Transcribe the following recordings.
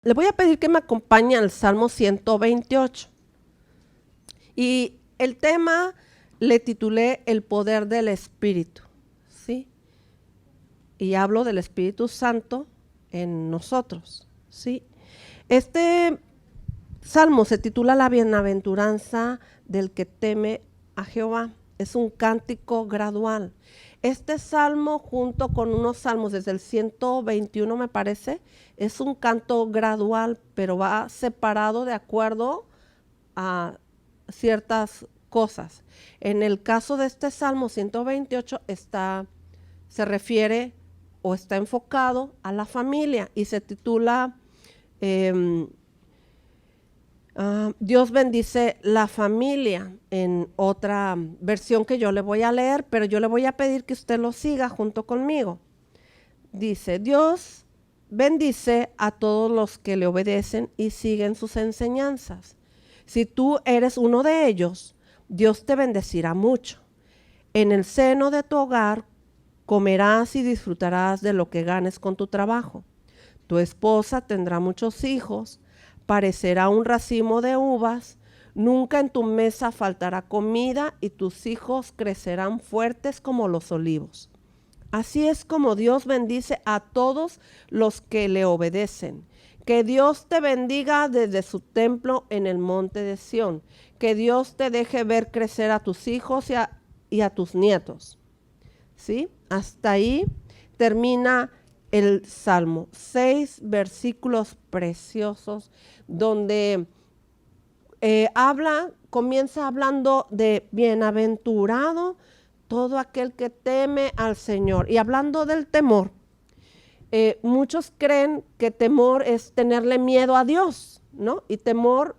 Le voy a pedir que me acompañe al Salmo 128. Y el tema le titulé El poder del Espíritu, ¿sí? Y hablo del Espíritu Santo en nosotros, ¿sí? Este salmo se titula La bienaventuranza del que teme a Jehová. Es un cántico gradual. Este salmo, junto con unos salmos desde el 121 me parece, es un canto gradual, pero va separado de acuerdo a ciertas cosas. En el caso de este salmo 128 se refiere o está enfocado a la familia y se titula Dios bendice la familia, en otra versión que yo le voy a leer, pero yo le voy a pedir que usted lo siga junto conmigo. Dice, Dios bendice a todos los que le obedecen y siguen sus enseñanzas. Si tú eres uno de ellos, Dios te bendecirá mucho. En el seno de tu hogar comerás y disfrutarás de lo que ganes con tu trabajo. Tu esposa tendrá muchos hijos, parecerá un racimo de uvas, nunca en tu mesa faltará comida y tus hijos crecerán fuertes como los olivos. Así es como Dios bendice a todos los que le obedecen. Que Dios te bendiga desde su templo en el monte de Sión. Que Dios te deje ver crecer a tus hijos y a tus nietos. ¿Sí? Hasta ahí termina el Salmo. 6 versículos preciosos donde comienza hablando de bienaventurado todo aquel que teme al Señor. Y hablando del temor, muchos creen que temor es tenerle miedo a Dios, ¿no? Y temor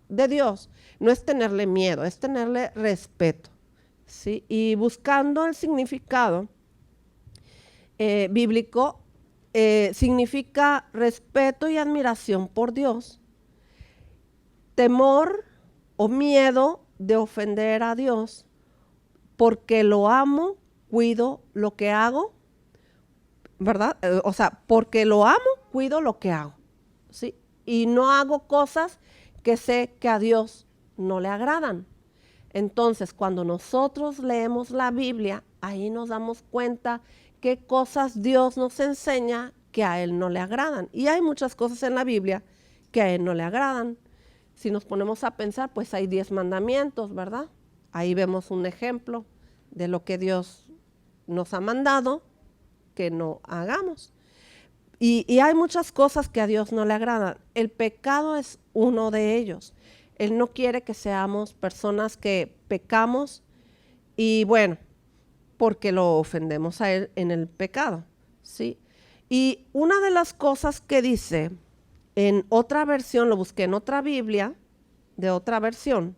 de Dios no es tenerle miedo, es tenerle respeto, ¿sí? Y buscando el significado bíblico, significa respeto y admiración por Dios, temor o miedo de ofender a Dios, porque lo amo, cuido lo que hago, ¿verdad? Porque lo amo, cuido lo que hago, ¿sí? Y no hago cosas que sé que a Dios no le agradan. Entonces, cuando nosotros leemos la Biblia, ahí nos damos cuenta qué cosas Dios nos enseña que a Él no le agradan. Y hay muchas cosas en la Biblia que a Él no le agradan. Si nos ponemos a pensar, pues hay 10 mandamientos, ¿verdad? Ahí vemos un ejemplo de lo que Dios nos ha mandado que no hagamos. Y hay muchas cosas que a Dios no le agradan. El pecado es uno de ellos. Él no quiere que seamos personas que pecamos y bueno, porque lo ofendemos a Él en el pecado, ¿sí? Y una de las cosas que dice en otra versión, lo busqué en otra Biblia, de otra versión,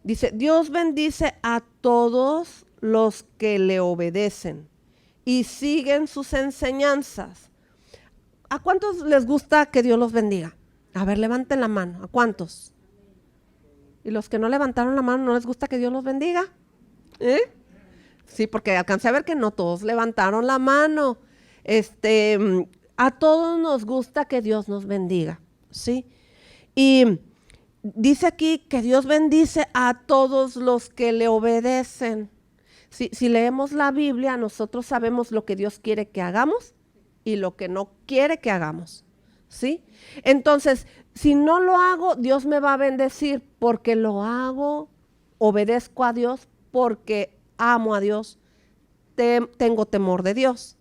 dice, Dios bendice a todos los que le obedecen y siguen sus enseñanzas. ¿A cuántos les gusta que Dios los bendiga? A ver, levanten la mano. ¿A cuántos? ¿Y los que no levantaron la mano no les gusta que Dios los bendiga? Sí, porque alcancé a ver que no todos levantaron la mano. A todos nos gusta que Dios nos bendiga, ¿sí? Y dice aquí que Dios bendice a todos los que le obedecen. Si leemos la Biblia, nosotros sabemos lo que Dios quiere que hagamos y lo que no quiere que hagamos, ¿sí? Entonces, si no lo hago, Dios me va a bendecir porque lo hago, obedezco a Dios, porque amo a Dios, tengo temor de Dios.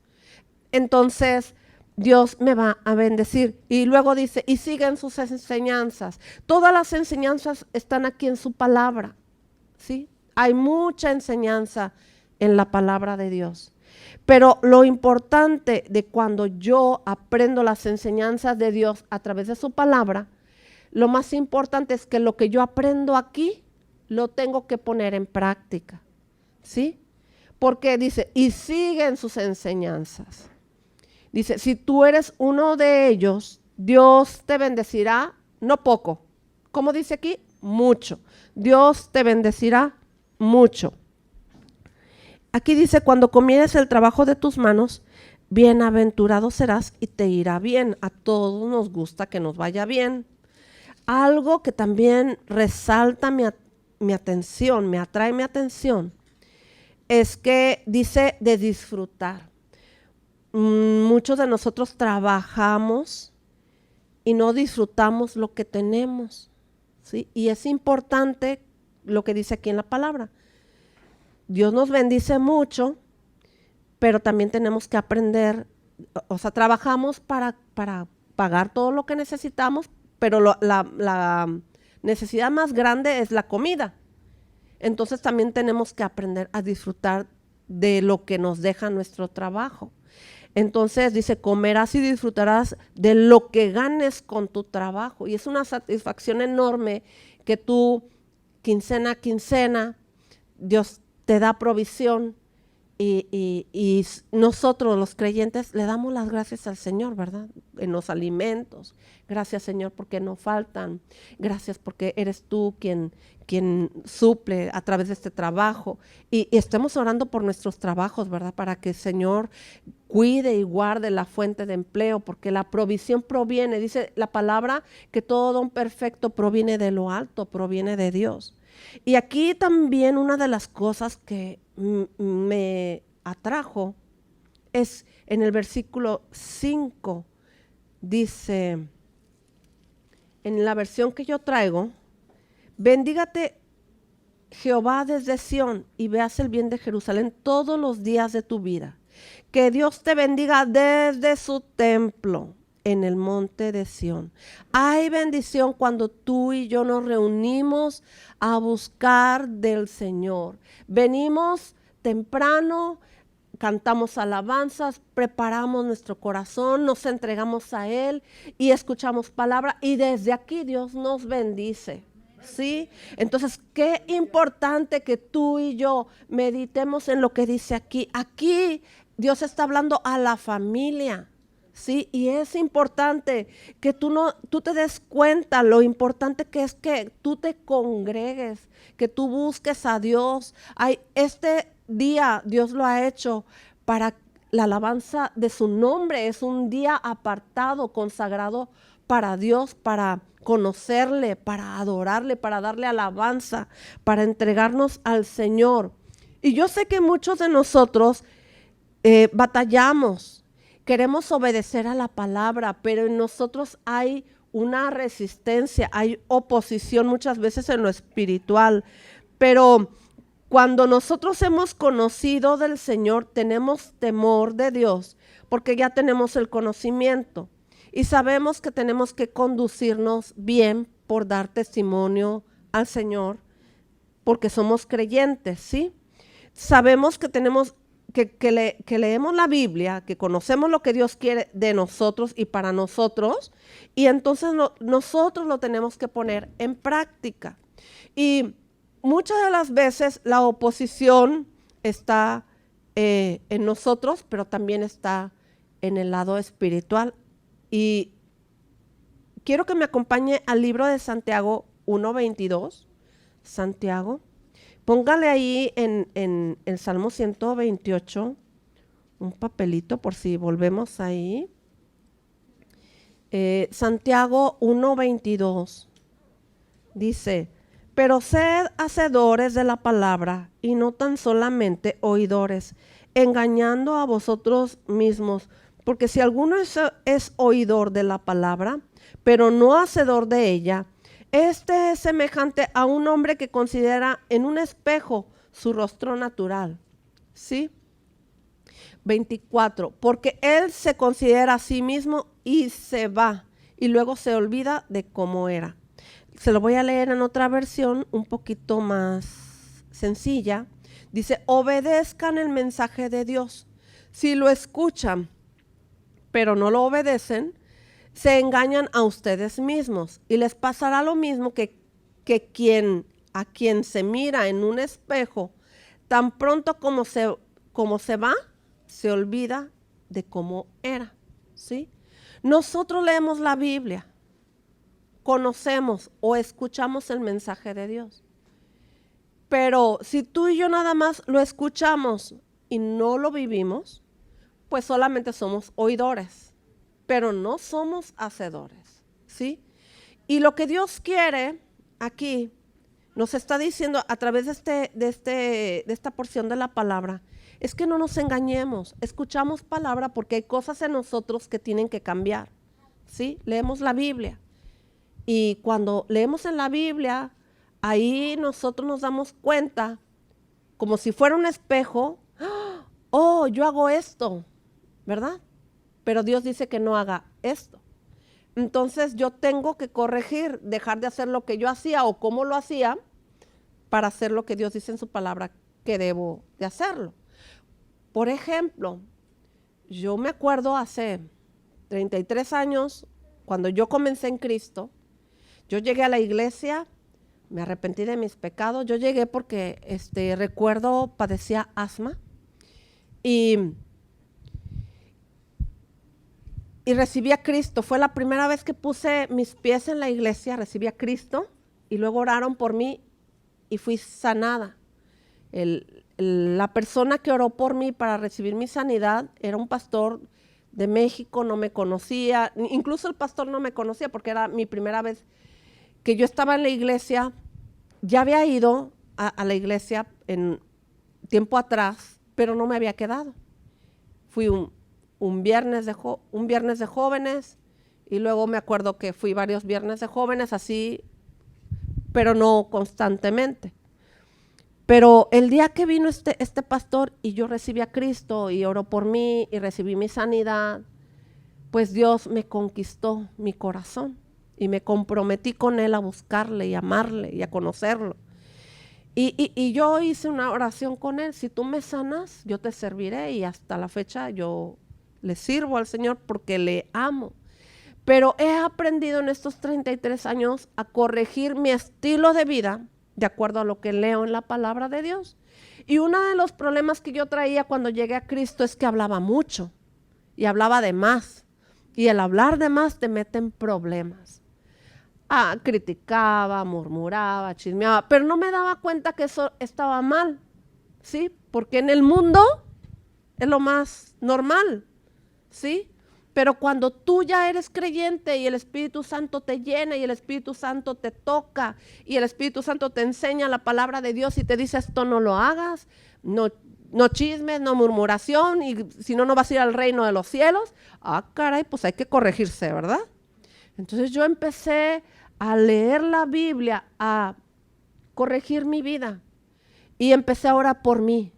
Entonces, Dios me va a bendecir. Y luego dice, y siguen sus enseñanzas. Todas las enseñanzas están aquí en su palabra, ¿sí? Hay mucha enseñanza en la palabra de Dios. Pero lo importante de cuando yo aprendo las enseñanzas de Dios a través de su palabra, lo más importante es que lo que yo aprendo aquí lo tengo que poner en práctica, ¿sí? Porque dice, y siguen sus enseñanzas. Dice, si tú eres uno de ellos, Dios te bendecirá, no poco. ¿Cómo dice aquí? Mucho. Dios te bendecirá mucho. Aquí dice, cuando comieres el trabajo de tus manos, bienaventurado serás y te irá bien. A todos nos gusta que nos vaya bien. Algo que también resalta mi atención, me atrae mi atención, es que dice de disfrutar. Muchos de nosotros trabajamos y no disfrutamos lo que tenemos, ¿sí? Y es importante lo que dice aquí en la palabra. Dios nos bendice mucho, pero también tenemos que aprender, o sea, trabajamos para pagar todo lo que necesitamos, pero la necesidad más grande es la comida. Entonces también tenemos que aprender a disfrutar de lo que nos deja nuestro trabajo. Entonces dice, comerás y disfrutarás de lo que ganes con tu trabajo. Y es una satisfacción enorme que tú, quincena a quincena, Dios te da provisión y nosotros los creyentes le damos las gracias al Señor, ¿verdad? En los alimentos. Gracias, Señor, porque no faltan. Gracias porque eres tú quien suple a través de este trabajo. Y estemos orando por nuestros trabajos, ¿verdad? Para que el Señor cuide y guarde la fuente de empleo, porque la provisión proviene, dice la palabra, que todo don perfecto proviene de lo alto, proviene de Dios. Y aquí también una de las cosas que me atrajo es en el versículo 5, dice, en la versión que yo traigo, bendígate Jehová desde Sión y veas el bien de Jerusalén todos los días de tu vida. Que Dios te bendiga desde su templo en el monte de Sión. Hay bendición cuando tú y yo nos reunimos a buscar del Señor. Venimos temprano, cantamos alabanzas, preparamos nuestro corazón, nos entregamos a Él y escuchamos palabra y desde aquí Dios nos bendice. ¿Sí? Entonces, qué importante que tú y yo meditemos en lo que dice aquí. Aquí Dios está hablando a la familia. Sí, y es importante que tú te des cuenta lo importante que es que tú te congregues, que tú busques a Dios. Este día Dios lo ha hecho para la alabanza de su nombre. Es un día apartado, consagrado para Dios, para conocerle, para adorarle, para darle alabanza, para entregarnos al Señor. Y yo sé que muchos de nosotros batallamos. Queremos obedecer a la palabra, pero en nosotros hay una resistencia, hay oposición muchas veces en lo espiritual. Pero cuando nosotros hemos conocido del Señor, tenemos temor de Dios, porque ya tenemos el conocimiento y sabemos que tenemos que conducirnos bien por dar testimonio al Señor, porque somos creyentes, ¿sí? Sabemos que tenemos que leemos la Biblia, que conocemos lo que Dios quiere de nosotros y para nosotros, y entonces nosotros lo tenemos que poner en práctica. Y muchas de las veces la oposición está en nosotros, pero también está en el lado espiritual. Y quiero que me acompañe al libro de Santiago 1:22. Santiago. Póngale ahí en el Salmo 128 un papelito por si volvemos ahí. Santiago 1:22 dice, pero sed hacedores de la palabra y no tan solamente oidores, engañando a vosotros mismos, porque si alguno es oidor de la palabra, pero no hacedor de ella, este es semejante a un hombre que considera en un espejo su rostro natural. ¿Sí? 24. Porque él se considera a sí mismo y se va y luego se olvida de cómo era. Se lo voy a leer en otra versión un poquito más sencilla. Dice, obedezcan el mensaje de Dios. Si lo escuchan, pero no lo obedecen, se engañan a ustedes mismos y les pasará lo mismo que a quien se mira en un espejo, tan pronto como se va, se olvida de cómo era, ¿sí? Nosotros leemos la Biblia, conocemos o escuchamos el mensaje de Dios, pero si tú y yo nada más lo escuchamos y no lo vivimos, pues solamente somos oidores, pero no somos hacedores, ¿sí? Y lo que Dios quiere aquí, nos está diciendo a través de esta porción de la palabra, es que no nos engañemos, escuchamos palabra porque hay cosas en nosotros que tienen que cambiar, ¿sí? Leemos la Biblia y cuando leemos en la Biblia, ahí nosotros nos damos cuenta, como si fuera un espejo, oh, yo hago esto, ¿verdad? Pero Dios dice que no haga esto. Entonces yo tengo que corregir, dejar de hacer lo que yo hacía o cómo lo hacía para hacer lo que Dios dice en su palabra que debo de hacerlo. Por ejemplo, yo me acuerdo hace 33 años, cuando yo comencé en Cristo, yo llegué a la iglesia, me arrepentí de mis pecados, yo llegué porque recuerdo padecía asma y recibí a Cristo. Fue la primera vez que puse mis pies en la iglesia, recibí a Cristo y luego oraron por mí y fui sanada. La persona que oró por mí para recibir mi sanidad era un pastor de México, no me conocía, incluso el pastor no me conocía porque era mi primera vez que yo estaba en la iglesia. Ya había ido a la iglesia en tiempo atrás, pero no me había quedado. Fui un viernes de jóvenes y luego me acuerdo que fui varios viernes de jóvenes así, pero no constantemente. Pero el día que vino este pastor y yo recibí a Cristo y oró por mí y recibí mi sanidad, pues Dios me conquistó mi corazón y me comprometí con Él a buscarle y amarle y a conocerlo. Y yo hice una oración con Él: si tú me sanas, yo te serviré, y hasta la fecha yo le sirvo al Señor porque le amo. Pero he aprendido en estos 33 años a corregir mi estilo de vida de acuerdo a lo que leo en la palabra de Dios. Y uno de los problemas que yo traía cuando llegué a Cristo es que hablaba mucho y hablaba de más. Y el hablar de más te mete en problemas. Criticaba, murmuraba, chismeaba, pero no me daba cuenta que eso estaba mal, ¿sí? Porque en el mundo es lo más normal, ¿sí? Pero cuando tú ya eres creyente y el Espíritu Santo te llena y el Espíritu Santo te toca y el Espíritu Santo te enseña la palabra de Dios y te dice: esto no lo hagas, no chismes, no murmuración, y si no, no vas a ir al reino de los cielos. Caray, pues hay que corregirse, ¿verdad? Entonces yo empecé a leer la Biblia, a corregir mi vida y empecé a orar por mí.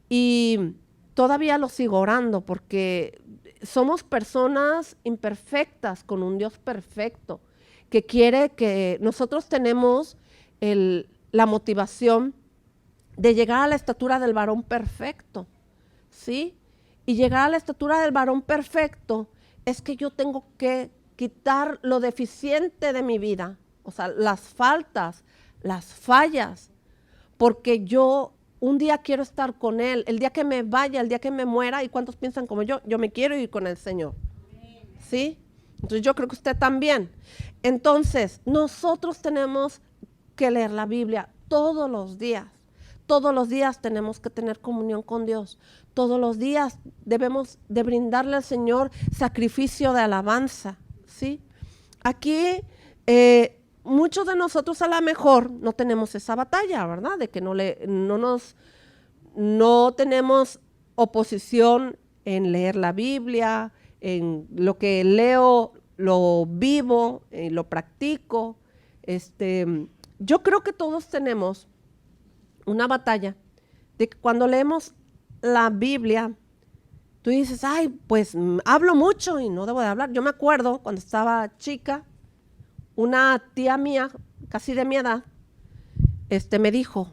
Y todavía lo sigo orando porque somos personas imperfectas con un Dios perfecto que quiere que nosotros tenemos la motivación de llegar a la estatura del varón perfecto, ¿sí? Y llegar a la estatura del varón perfecto es que yo tengo que quitar lo deficiente de mi vida, o sea, las faltas, las fallas, porque yo un día quiero estar con Él, el día que me vaya, el día que me muera. ¿Y cuántos piensan como yo? Yo me quiero ir con el Señor, ¿sí? Entonces yo creo que usted también. Entonces nosotros tenemos que leer la Biblia todos los días. Todos los días tenemos que tener comunión con Dios. Todos los días debemos de brindarle al Señor sacrificio de alabanza, ¿sí? Aquí muchos de nosotros a lo mejor no tenemos esa batalla, ¿verdad? De que no tenemos oposición en leer la Biblia, en lo que leo, lo vivo, lo practico. Yo creo que todos tenemos una batalla de que cuando leemos la Biblia, tú dices: ay, pues hablo mucho y no debo de hablar. Yo me acuerdo cuando estaba chica, una tía mía, casi de mi edad, me dijo: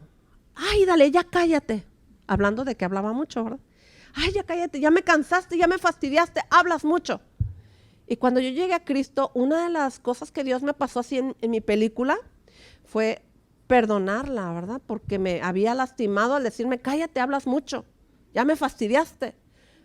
ay, dale, ya cállate. Hablando de que hablaba mucho, ¿verdad? Ay, ya cállate, ya me cansaste, ya me fastidiaste, hablas mucho. Y cuando yo llegué a Cristo, una de las cosas que Dios me pasó así en mi película fue perdonarla, ¿verdad? Porque me había lastimado al decirme: cállate, hablas mucho, ya me fastidiaste,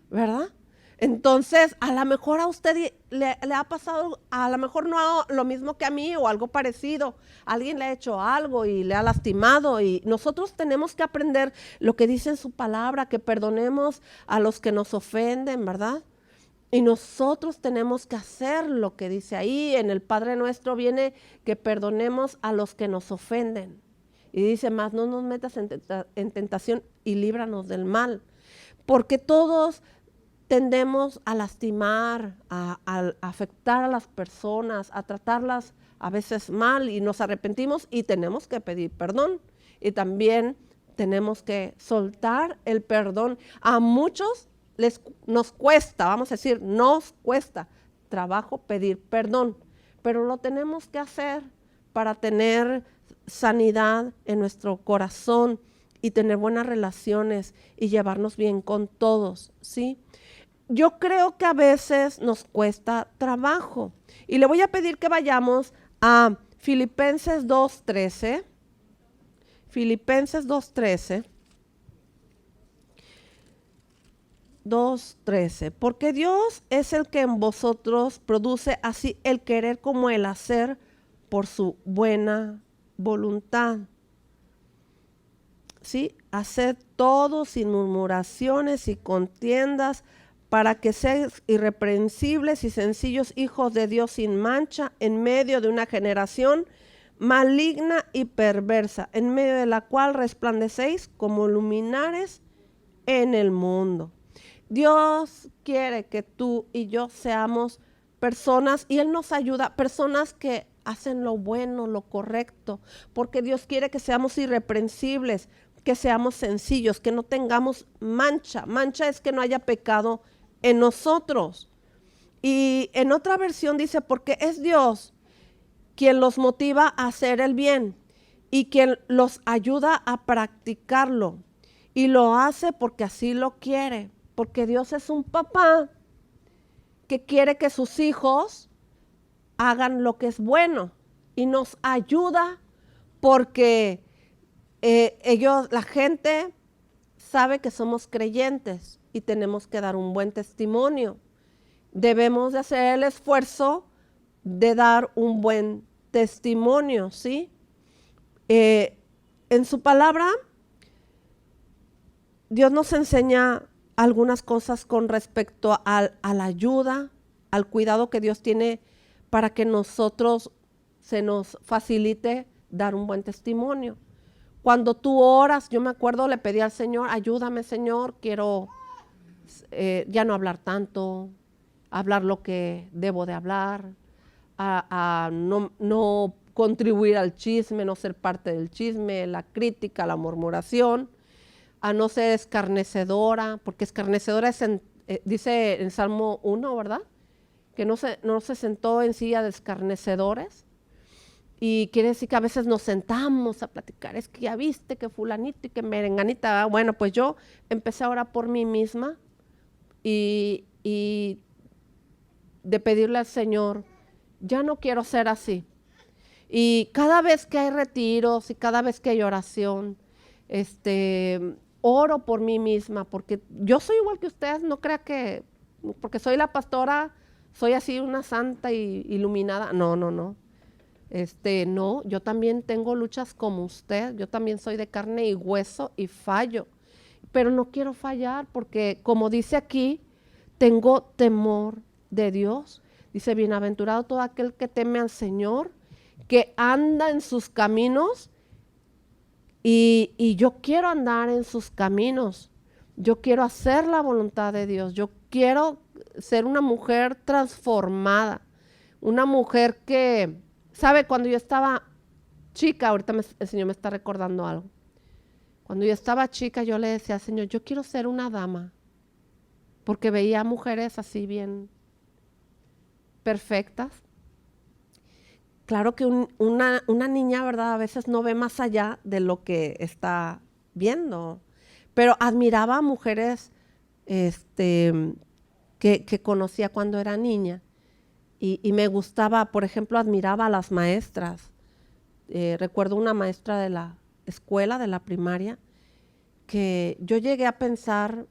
¿verdad? Entonces, a lo mejor a usted le ha pasado, a lo mejor no lo mismo que a mí o algo parecido. Alguien le ha hecho algo y le ha lastimado y nosotros tenemos que aprender lo que dice en su palabra, que perdonemos a los que nos ofenden, ¿verdad? Y nosotros tenemos que hacer lo que dice ahí. En el Padre Nuestro viene que perdonemos a los que nos ofenden. Y dice más, no nos metas en tentación y líbranos del mal. Porque todos tendemos a lastimar, a afectar a las personas, a tratarlas a veces mal y nos arrepentimos y tenemos que pedir perdón. Y también tenemos que soltar el perdón. A muchos nos cuesta, vamos a decir, nos cuesta trabajo pedir perdón, pero lo tenemos que hacer para tener sanidad en nuestro corazón y tener buenas relaciones y llevarnos bien con todos, ¿sí? Yo creo que a veces nos cuesta trabajo. Y le voy a pedir que vayamos a Filipenses 2:13. Filipenses 2:13. 2:13. Porque Dios es el que en vosotros produce así el querer como el hacer por su buena voluntad. ¿Sí? Haced todo sin murmuraciones y contiendas, para que seáis irreprensibles y sencillos hijos de Dios sin mancha, en medio de una generación maligna y perversa, en medio de la cual resplandecéis como luminares en el mundo. Dios quiere que tú y yo seamos personas, y Él nos ayuda, personas que hacen lo bueno, lo correcto, porque Dios quiere que seamos irreprensibles, que seamos sencillos, que no tengamos mancha. Mancha es que no haya pecado en nosotros. Y en otra versión dice, porque es Dios quien los motiva a hacer el bien y quien los ayuda a practicarlo. Y lo hace porque así lo quiere, porque Dios es un papá que quiere que sus hijos hagan lo que es bueno y nos ayuda porque la gente sabe que somos creyentes y tenemos que dar un buen testimonio. Debemos de hacer el esfuerzo de dar un buen testimonio, ¿sí? En su palabra, Dios nos enseña algunas cosas con respecto a la ayuda, al cuidado que Dios tiene para que nosotros se nos facilite dar un buen testimonio. Cuando tú oras, yo me acuerdo, le pedí al Señor, ayúdame Señor, quiero ya no hablar tanto, hablar lo que debo de hablar, a no contribuir al chisme, no ser parte del chisme, la crítica, la murmuración, a no ser escarnecedora, porque escarnecedora es dice en Salmo 1, ¿verdad? Que no se sentó en silla de escarnecedores. Y quiere decir que a veces nos sentamos a platicar, es que ya viste que fulanito y que merenganita. Bueno, pues yo empecé a orar por mí misma y de pedirle al Señor, ya no quiero ser así. Y cada vez que hay retiros y cada vez que hay oración, oro por mí misma, porque yo soy igual que ustedes, no crea que, porque soy la pastora, soy así una santa y iluminada. No. No, yo también tengo luchas como usted, yo también soy de carne y hueso y fallo, pero no quiero fallar porque, como dice aquí, tengo temor de Dios. Dice, bienaventurado todo aquel que teme al Señor, que anda en sus caminos, y yo quiero andar en sus caminos, yo quiero hacer la voluntad de Dios, yo quiero ser una mujer transformada, una mujer que, ¿sabe? Cuando yo estaba chica, ahorita el Señor me está recordando algo. Cuando yo estaba chica, yo le decía al Señor, yo quiero ser una dama, porque veía mujeres así bien perfectas. Claro que una niña, ¿verdad? A veces no ve más allá de lo que está viendo, pero admiraba a mujeres que conocía cuando era niña. Y me gustaba, por ejemplo, admiraba a las maestras. Recuerdo una maestra de la escuela, de la primaria, que yo llegué a pensar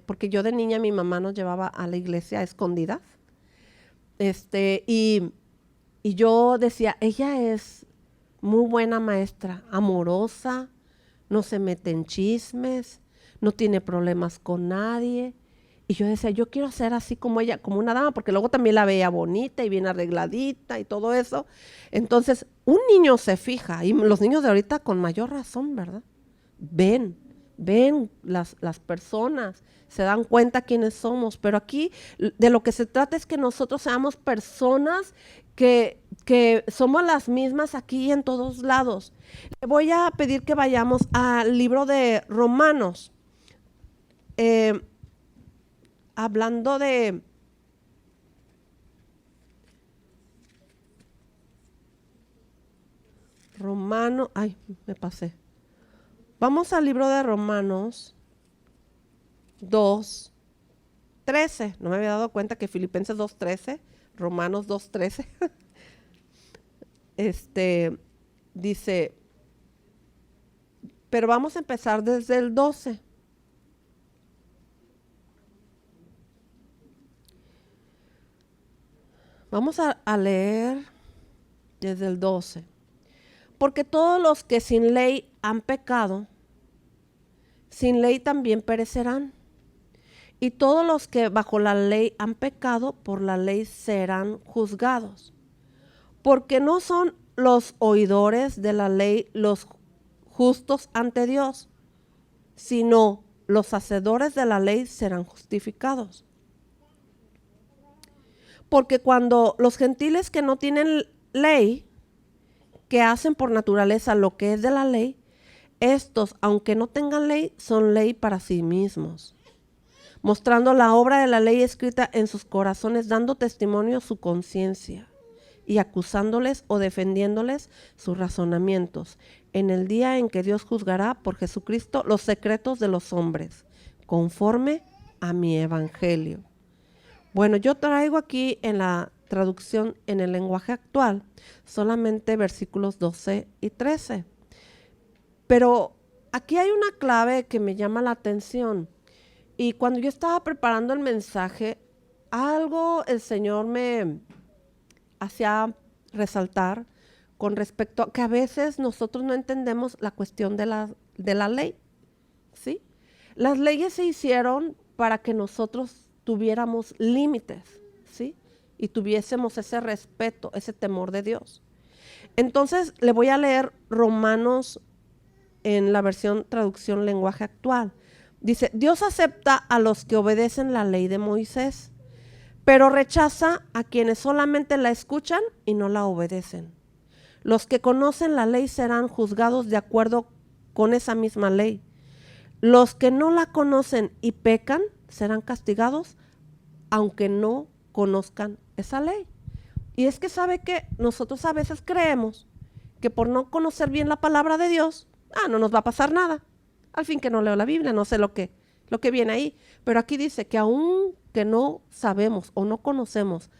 porque yo de niña mi mamá nos llevaba a la iglesia a escondidas. Y yo decía, ella es muy buena maestra, amorosa, no se mete en chismes, no tiene problemas con nadie. Y yo decía, yo quiero ser así como ella, como una dama, porque luego también la veía bonita y bien arregladita y todo eso. Entonces, un niño se fija, y los niños de ahorita con mayor razón, ¿verdad? Ven las personas, se dan cuenta quiénes somos, pero aquí de lo que se trata es que nosotros seamos personas que somos las mismas aquí y en todos lados. Le voy a pedir que vayamos al libro de Romanos, hablando de Romanos, ay, me pasé. Vamos al libro de Romanos 2:13. No me había dado cuenta que Filipenses 2:13, Romanos 2:13, dice, pero vamos a empezar desde el 12. Vamos a leer desde el 12. Porque todos los que sin ley han pecado, sin ley también perecerán. Y todos los que bajo la ley han pecado, por la ley serán juzgados. Porque no son los oidores de la ley los justos ante Dios, sino los hacedores de la ley serán justificados. Porque cuando los gentiles que no tienen ley, que hacen por naturaleza lo que es de la ley, estos, aunque no tengan ley, son ley para sí mismos, mostrando la obra de la ley escrita en sus corazones, dando testimonio su conciencia y acusándoles o defendiéndoles sus razonamientos, en el día en que Dios juzgará por Jesucristo los secretos de los hombres, conforme a mi evangelio. Bueno, yo traigo aquí en la traducción en el lenguaje actual solamente versículos 12 y 13. Pero aquí hay una clave que me llama la atención. Y cuando yo estaba preparando el mensaje, algo el Señor me hacía resaltar con respecto a que a veces nosotros no entendemos la cuestión de la ley, ¿sí? Las leyes se hicieron para que nosotros tuviéramos límites, ¿sí? Y tuviésemos ese respeto, ese temor de Dios. Entonces le voy a leer Romanos en la versión traducción lenguaje actual. Dice, Dios acepta a los que obedecen la ley de Moisés, pero rechaza a quienes solamente la escuchan y no la obedecen. Los que conocen la ley serán juzgados de acuerdo con esa misma ley. Los que no la conocen y pecan serán castigados aunque no conozcan esa ley. Y es que sabe que nosotros a veces creemos que por no conocer bien la palabra de Dios, no nos va a pasar nada. Al fin que no leo la Biblia, no sé lo que viene ahí. Pero aquí dice que aun que no sabemos o no conocemos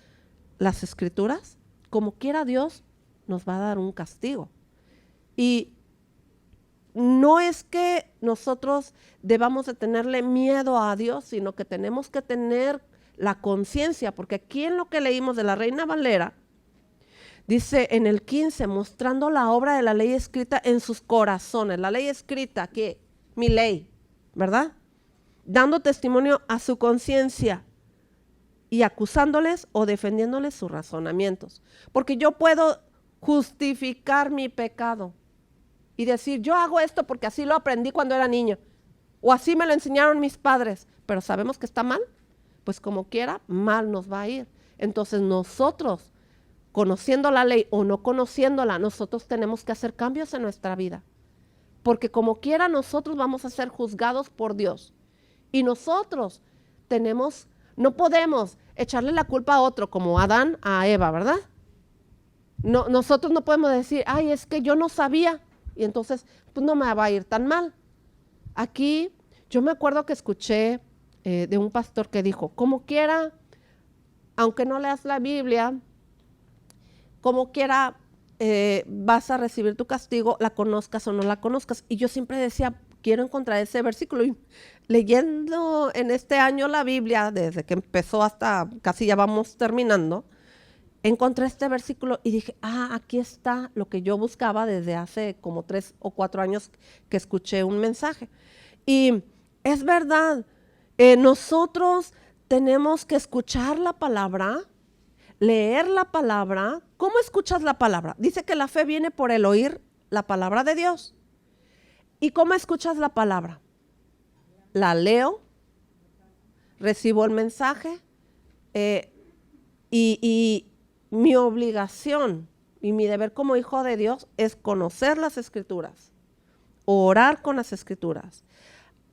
las escrituras, como quiera Dios nos va a dar un castigo. Y no es que nosotros debamos de tenerle miedo a Dios, sino que tenemos que tener la conciencia, porque aquí en lo que leímos de la Reina Valera, dice en el 15, mostrando la obra de la ley escrita en sus corazones. La ley escrita, ¿qué? Mi ley, ¿verdad? Dando testimonio a su conciencia y acusándoles o defendiéndoles sus razonamientos. Porque yo puedo justificar mi pecado y decir, yo hago esto porque así lo aprendí cuando era niño, o así me lo enseñaron mis padres, pero sabemos que está mal, pues como quiera, mal nos va a ir. Entonces nosotros, conociendo la ley o no conociéndola, nosotros tenemos que hacer cambios en nuestra vida, porque como quiera nosotros vamos a ser juzgados por Dios. Y nosotros no podemos echarle la culpa a otro, como Adán a Eva, ¿verdad? No, nosotros no podemos decir, ay, es que yo no sabía, y entonces pues no me va a ir tan mal. Aquí yo me acuerdo que escuché de un pastor que dijo, como quiera, aunque no leas la Biblia, como quiera vas a recibir tu castigo, la conozcas o no la conozcas. Y yo siempre decía, quiero encontrar ese versículo. Y leyendo en este año la Biblia, desde que empezó hasta casi ya vamos terminando, encontré este versículo y dije, aquí está lo que yo buscaba desde hace como 3 o 4 años que escuché un mensaje. Y es verdad, nosotros tenemos que escuchar la palabra, leer la palabra. ¿Cómo escuchas la palabra? Dice que la fe viene por el oír la palabra de Dios. ¿Y cómo escuchas la palabra? La leo, recibo el mensaje y mi obligación y mi deber como hijo de Dios es conocer las Escrituras, orar con las Escrituras.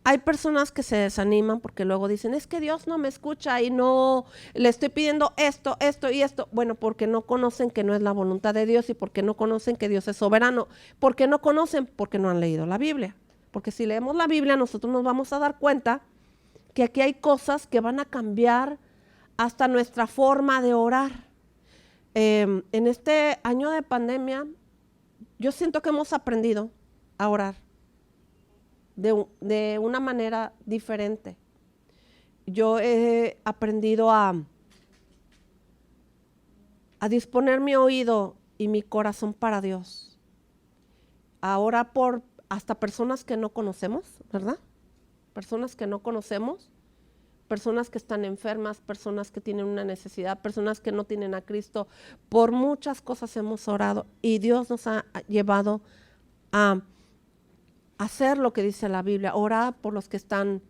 Hay personas que se desaniman porque luego dicen, es que Dios no me escucha y no, le estoy pidiendo esto, esto y esto. Bueno, porque no conocen que no es la voluntad de Dios y porque no conocen que Dios es soberano. ¿Por qué no conocen? Porque no han leído la Biblia. Porque si leemos la Biblia, nosotros nos vamos a dar cuenta que aquí hay cosas que van a cambiar hasta nuestra forma de orar. En este año de pandemia, yo siento que hemos aprendido a orar de una manera diferente. Yo he aprendido a disponer mi oído y mi corazón para Dios. A orar por hasta personas que no conocemos, ¿verdad? Personas que no conocemos, personas que están enfermas, personas que tienen una necesidad, personas que no tienen a Cristo. Por muchas cosas hemos orado y Dios nos ha llevado a hacer lo que dice la Biblia, orar por los que están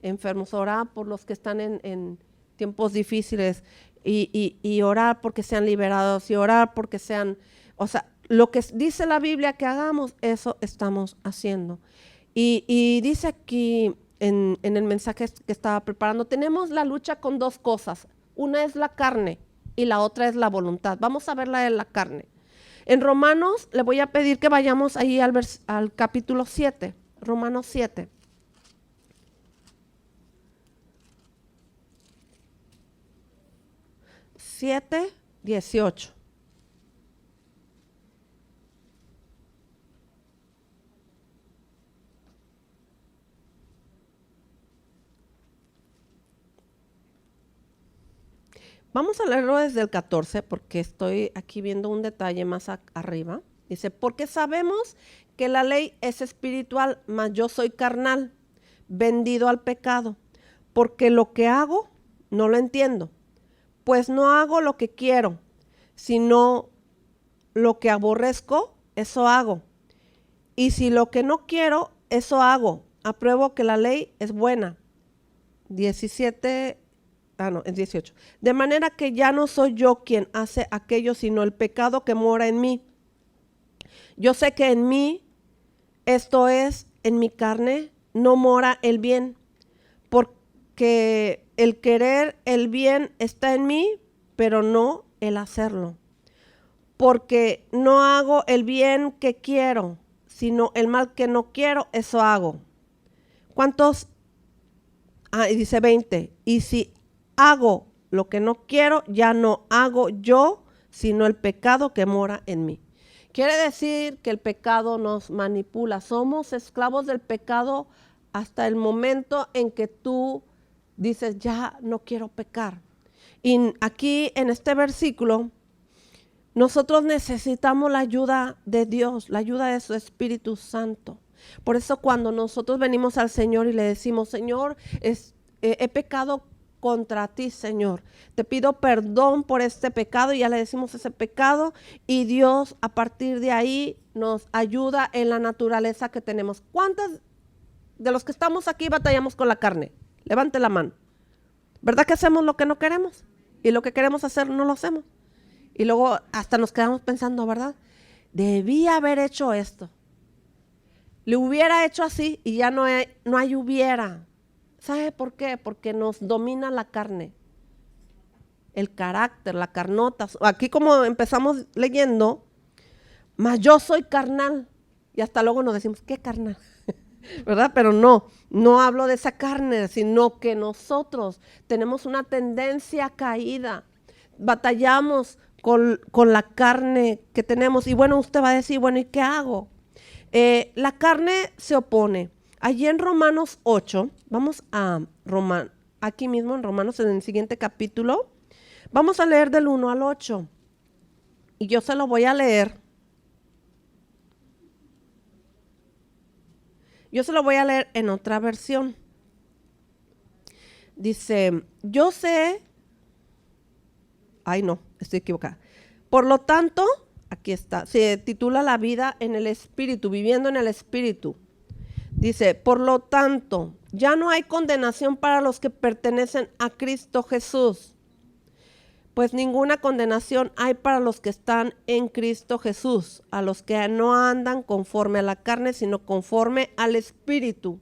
enfermos, orar por los que están en tiempos difíciles y orar porque sean liberados y orar porque sean, o sea, lo que dice la Biblia que hagamos, eso estamos haciendo. Y dice aquí en el mensaje que estaba preparando, tenemos la lucha con 2 cosas, una es la carne y la otra es la voluntad. Vamos a ver la de la carne. En Romanos, le voy a pedir que vayamos ahí al capítulo 7, Romanos 7. Siete, 18. Vamos a leerlo desde el 14 porque estoy aquí viendo un detalle más arriba. Dice, porque sabemos que la ley es espiritual, mas yo soy carnal, vendido al pecado, porque lo que hago no lo entiendo, pues no hago lo que quiero, sino lo que aborrezco, eso hago. Y si lo que no quiero, eso hago. Apruebo que la ley es buena. 17. Es 18. De manera que ya no soy yo quien hace aquello, sino el pecado que mora en mí. Yo sé que en mí, esto es, en mi carne, no mora el bien, porque el querer el bien está en mí, pero no el hacerlo. Porque no hago el bien que quiero, sino el mal que no quiero, eso hago. ¿Cuántos? Y dice 20. Y si hago lo que no quiero, ya no hago yo, sino el pecado que mora en mí. Quiere decir que el pecado nos manipula. Somos esclavos del pecado hasta el momento en que tú dices, ya no quiero pecar. Y aquí en este versículo, nosotros necesitamos la ayuda de Dios, la ayuda de su Espíritu Santo. Por eso cuando nosotros venimos al Señor y le decimos, Señor, he pecado contra ti, Señor. Te pido perdón por este pecado y ya le decimos ese pecado y Dios a partir de ahí nos ayuda en la naturaleza que tenemos. ¿Cuántas de los que estamos aquí batallamos con la carne? Levante la mano. ¿Verdad que hacemos lo que no queremos? Y lo que queremos hacer no lo hacemos. Y luego hasta nos quedamos pensando, ¿verdad? Debí haber hecho esto. Le hubiera hecho así y ya no hay hubiera. ¿Sabe por qué? Porque nos domina la carne, el carácter, la carnota. Aquí como empezamos leyendo, mas yo soy carnal. Y hasta luego nos decimos, ¿qué carnal? ¿Verdad? Pero no hablo de esa carne, sino que nosotros tenemos una tendencia caída. Batallamos con la carne que tenemos. Y bueno, usted va a decir, bueno, ¿y qué hago? La carne se opone Allí en Romanos 8, vamos a aquí mismo en Romanos, en el siguiente capítulo, vamos a leer del 1 al 8. Y yo se lo voy a leer. Yo se lo voy a leer en otra versión. Dice, yo sé, ay no, estoy equivocada. Por lo tanto, aquí está, se titula La vida en el Espíritu, viviendo en el Espíritu. Dice, por lo tanto, ya no hay condenación para los que pertenecen a Cristo Jesús, pues ninguna condenación hay para los que están en Cristo Jesús, a los que no andan conforme a la carne, sino conforme al Espíritu.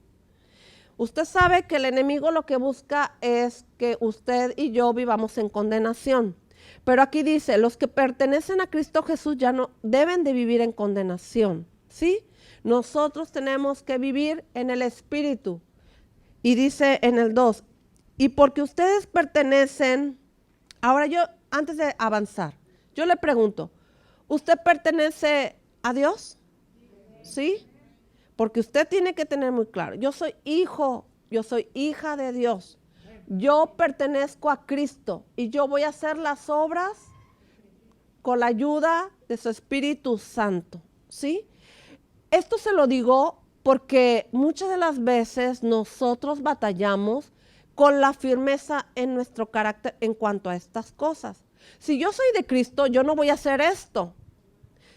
Usted sabe que el enemigo lo que busca es que usted y yo vivamos en condenación. Pero aquí dice, los que pertenecen a Cristo Jesús ya no deben de vivir en condenación, ¿sí? Nosotros tenemos que vivir en el Espíritu. Y dice en el 2, y porque ustedes pertenecen, ahora yo, antes de avanzar, yo le pregunto, ¿usted pertenece a Dios? ¿Sí? Porque usted tiene que tener muy claro, yo soy hijo, yo soy hija de Dios. Yo pertenezco a Cristo y yo voy a hacer las obras con la ayuda de su Espíritu Santo, ¿sí? Esto se lo digo porque muchas de las veces nosotros batallamos con la firmeza en nuestro carácter en cuanto a estas cosas. Si yo soy de Cristo, yo no voy a hacer esto.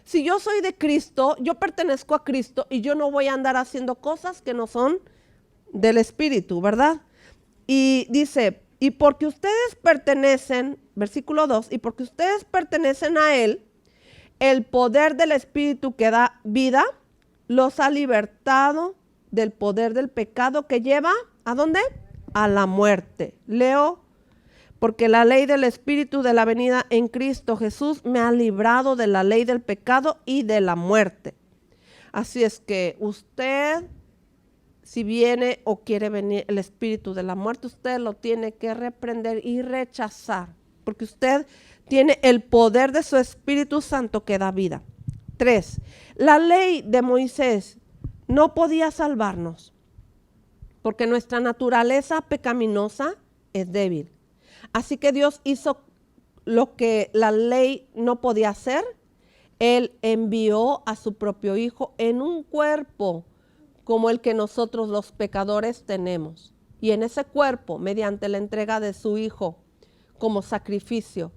Si yo soy de Cristo, yo pertenezco a Cristo y yo no voy a andar haciendo cosas que no son del Espíritu, ¿verdad? Y dice, y porque ustedes pertenecen, versículo 2, y porque ustedes pertenecen a Él, el poder del Espíritu que da vida los ha libertado del poder del pecado que lleva, ¿a dónde? A la muerte. Leo, porque la ley del Espíritu de la venida en Cristo Jesús me ha librado de la ley del pecado y de la muerte. Así es que usted, si viene o quiere venir el espíritu de la muerte, usted lo tiene que reprender y rechazar, porque usted tiene el poder de su Espíritu Santo que da vida. 3. La ley de Moisés no podía salvarnos, porque nuestra naturaleza pecaminosa es débil. Así que Dios hizo lo que la ley no podía hacer. Él envió a su propio Hijo en un cuerpo como el que nosotros los pecadores tenemos. Y en ese cuerpo, mediante la entrega de su Hijo como sacrificio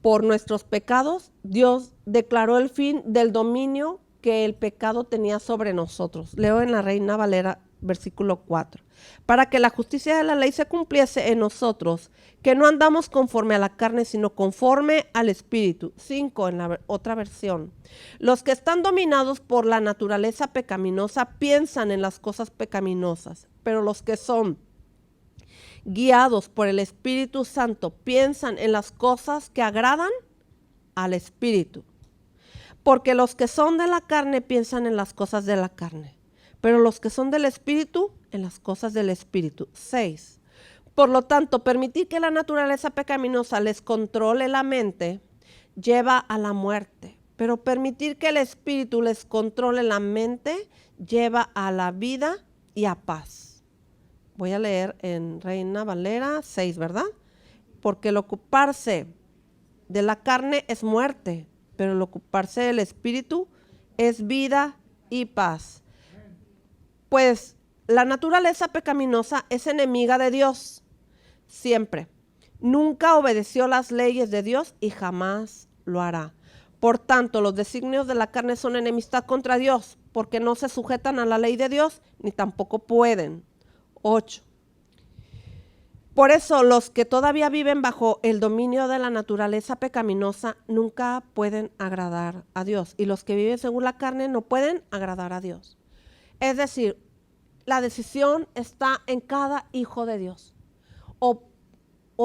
por nuestros pecados, Dios declaró el fin del dominio que el pecado tenía sobre nosotros. Leo en la Reina Valera, versículo 4. Para que la justicia de la ley se cumpliese en nosotros, que no andamos conforme a la carne, sino conforme al Espíritu. 5 en la otra versión. Los que están dominados por la naturaleza pecaminosa piensan en las cosas pecaminosas, pero los que son guiados por el Espíritu Santo piensan en las cosas que agradan al Espíritu. Porque los que son de la carne piensan en las cosas de la carne, pero los que son del Espíritu, en las cosas del Espíritu. 6. Por lo tanto, permitir que la naturaleza pecaminosa les controle la mente lleva a la muerte, pero permitir que el Espíritu les controle la mente lleva a la vida y a paz. Voy a leer en Reina Valera 6, ¿verdad? Porque el ocuparse de la carne es muerte, pero el ocuparse del Espíritu es vida y paz. Pues la naturaleza pecaminosa es enemiga de Dios, siempre. Nunca obedeció las leyes de Dios y jamás lo hará. Por tanto, los designios de la carne son enemistad contra Dios, porque no se sujetan a la ley de Dios, ni tampoco pueden. 8. Por eso los que todavía viven bajo el dominio de la naturaleza pecaminosa nunca pueden agradar a Dios. Y los que viven según la carne no pueden agradar a Dios. Es decir, la decisión está en cada hijo de Dios. O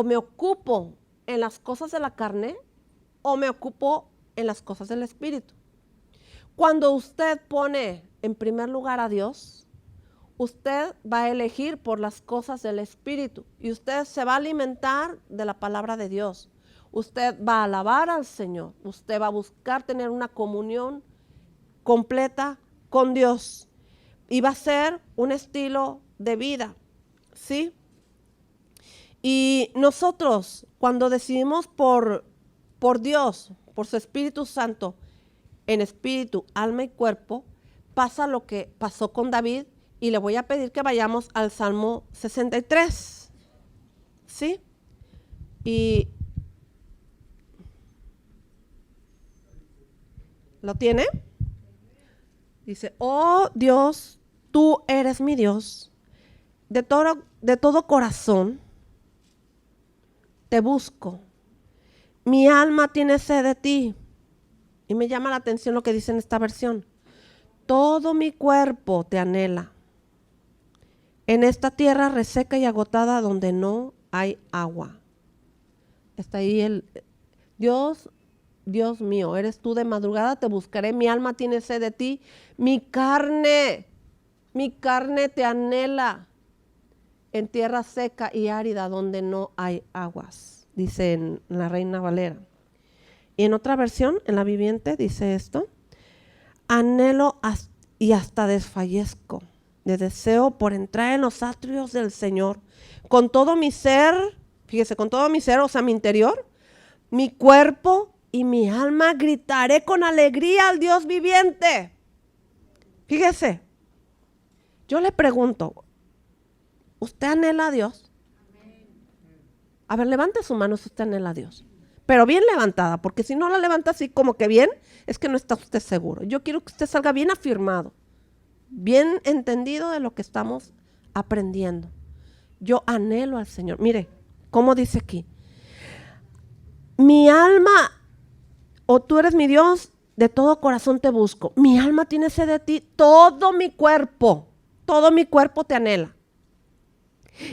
me ocupo en las cosas de la carne o me ocupo en las cosas del Espíritu. Cuando usted pone en primer lugar a Dios, usted va a elegir por las cosas del Espíritu y usted se va a alimentar de la palabra de Dios. Usted va a alabar al Señor. Usted va a buscar tener una comunión completa con Dios. iba a ser un estilo de vida, ¿sí? Y nosotros, cuando decidimos por Dios, por su Espíritu Santo, en espíritu, alma y cuerpo, pasa lo que pasó con David, y le voy a pedir que vayamos al Salmo 63, ¿sí? Y ¿lo tiene? Dice, oh Dios, tú eres mi Dios, de todo corazón te busco, mi alma tiene sed de ti. Y me llama la atención lo que dice en esta versión. Todo mi cuerpo te anhela. En esta tierra reseca y agotada donde no hay agua. Está ahí el Dios, Dios mío, eres tú de madrugada, te buscaré, mi alma tiene sed de ti, mi carne te anhela en tierra seca y árida donde no hay aguas, dice en la Reina Valera. Y en otra versión, en la Viviente, dice esto: anhelo y hasta desfallezco de deseo por entrar en los atrios del Señor. Con todo mi ser, fíjese, con todo mi ser, o sea, mi interior, mi cuerpo y mi alma gritaré con alegría al Dios viviente. Fíjese, yo le pregunto, ¿usted anhela a Dios? A ver, levante su mano si usted anhela a Dios. Pero bien levantada, porque si no la levanta así como que bien, es que no está usted seguro. Yo quiero que usted salga bien afirmado, bien entendido de lo que estamos aprendiendo. Yo anhelo al Señor. Mire, ¿cómo dice aquí? Mi alma, o tú eres mi Dios, de todo corazón te busco. Mi alma tiene sed de ti, todo mi cuerpo te anhela.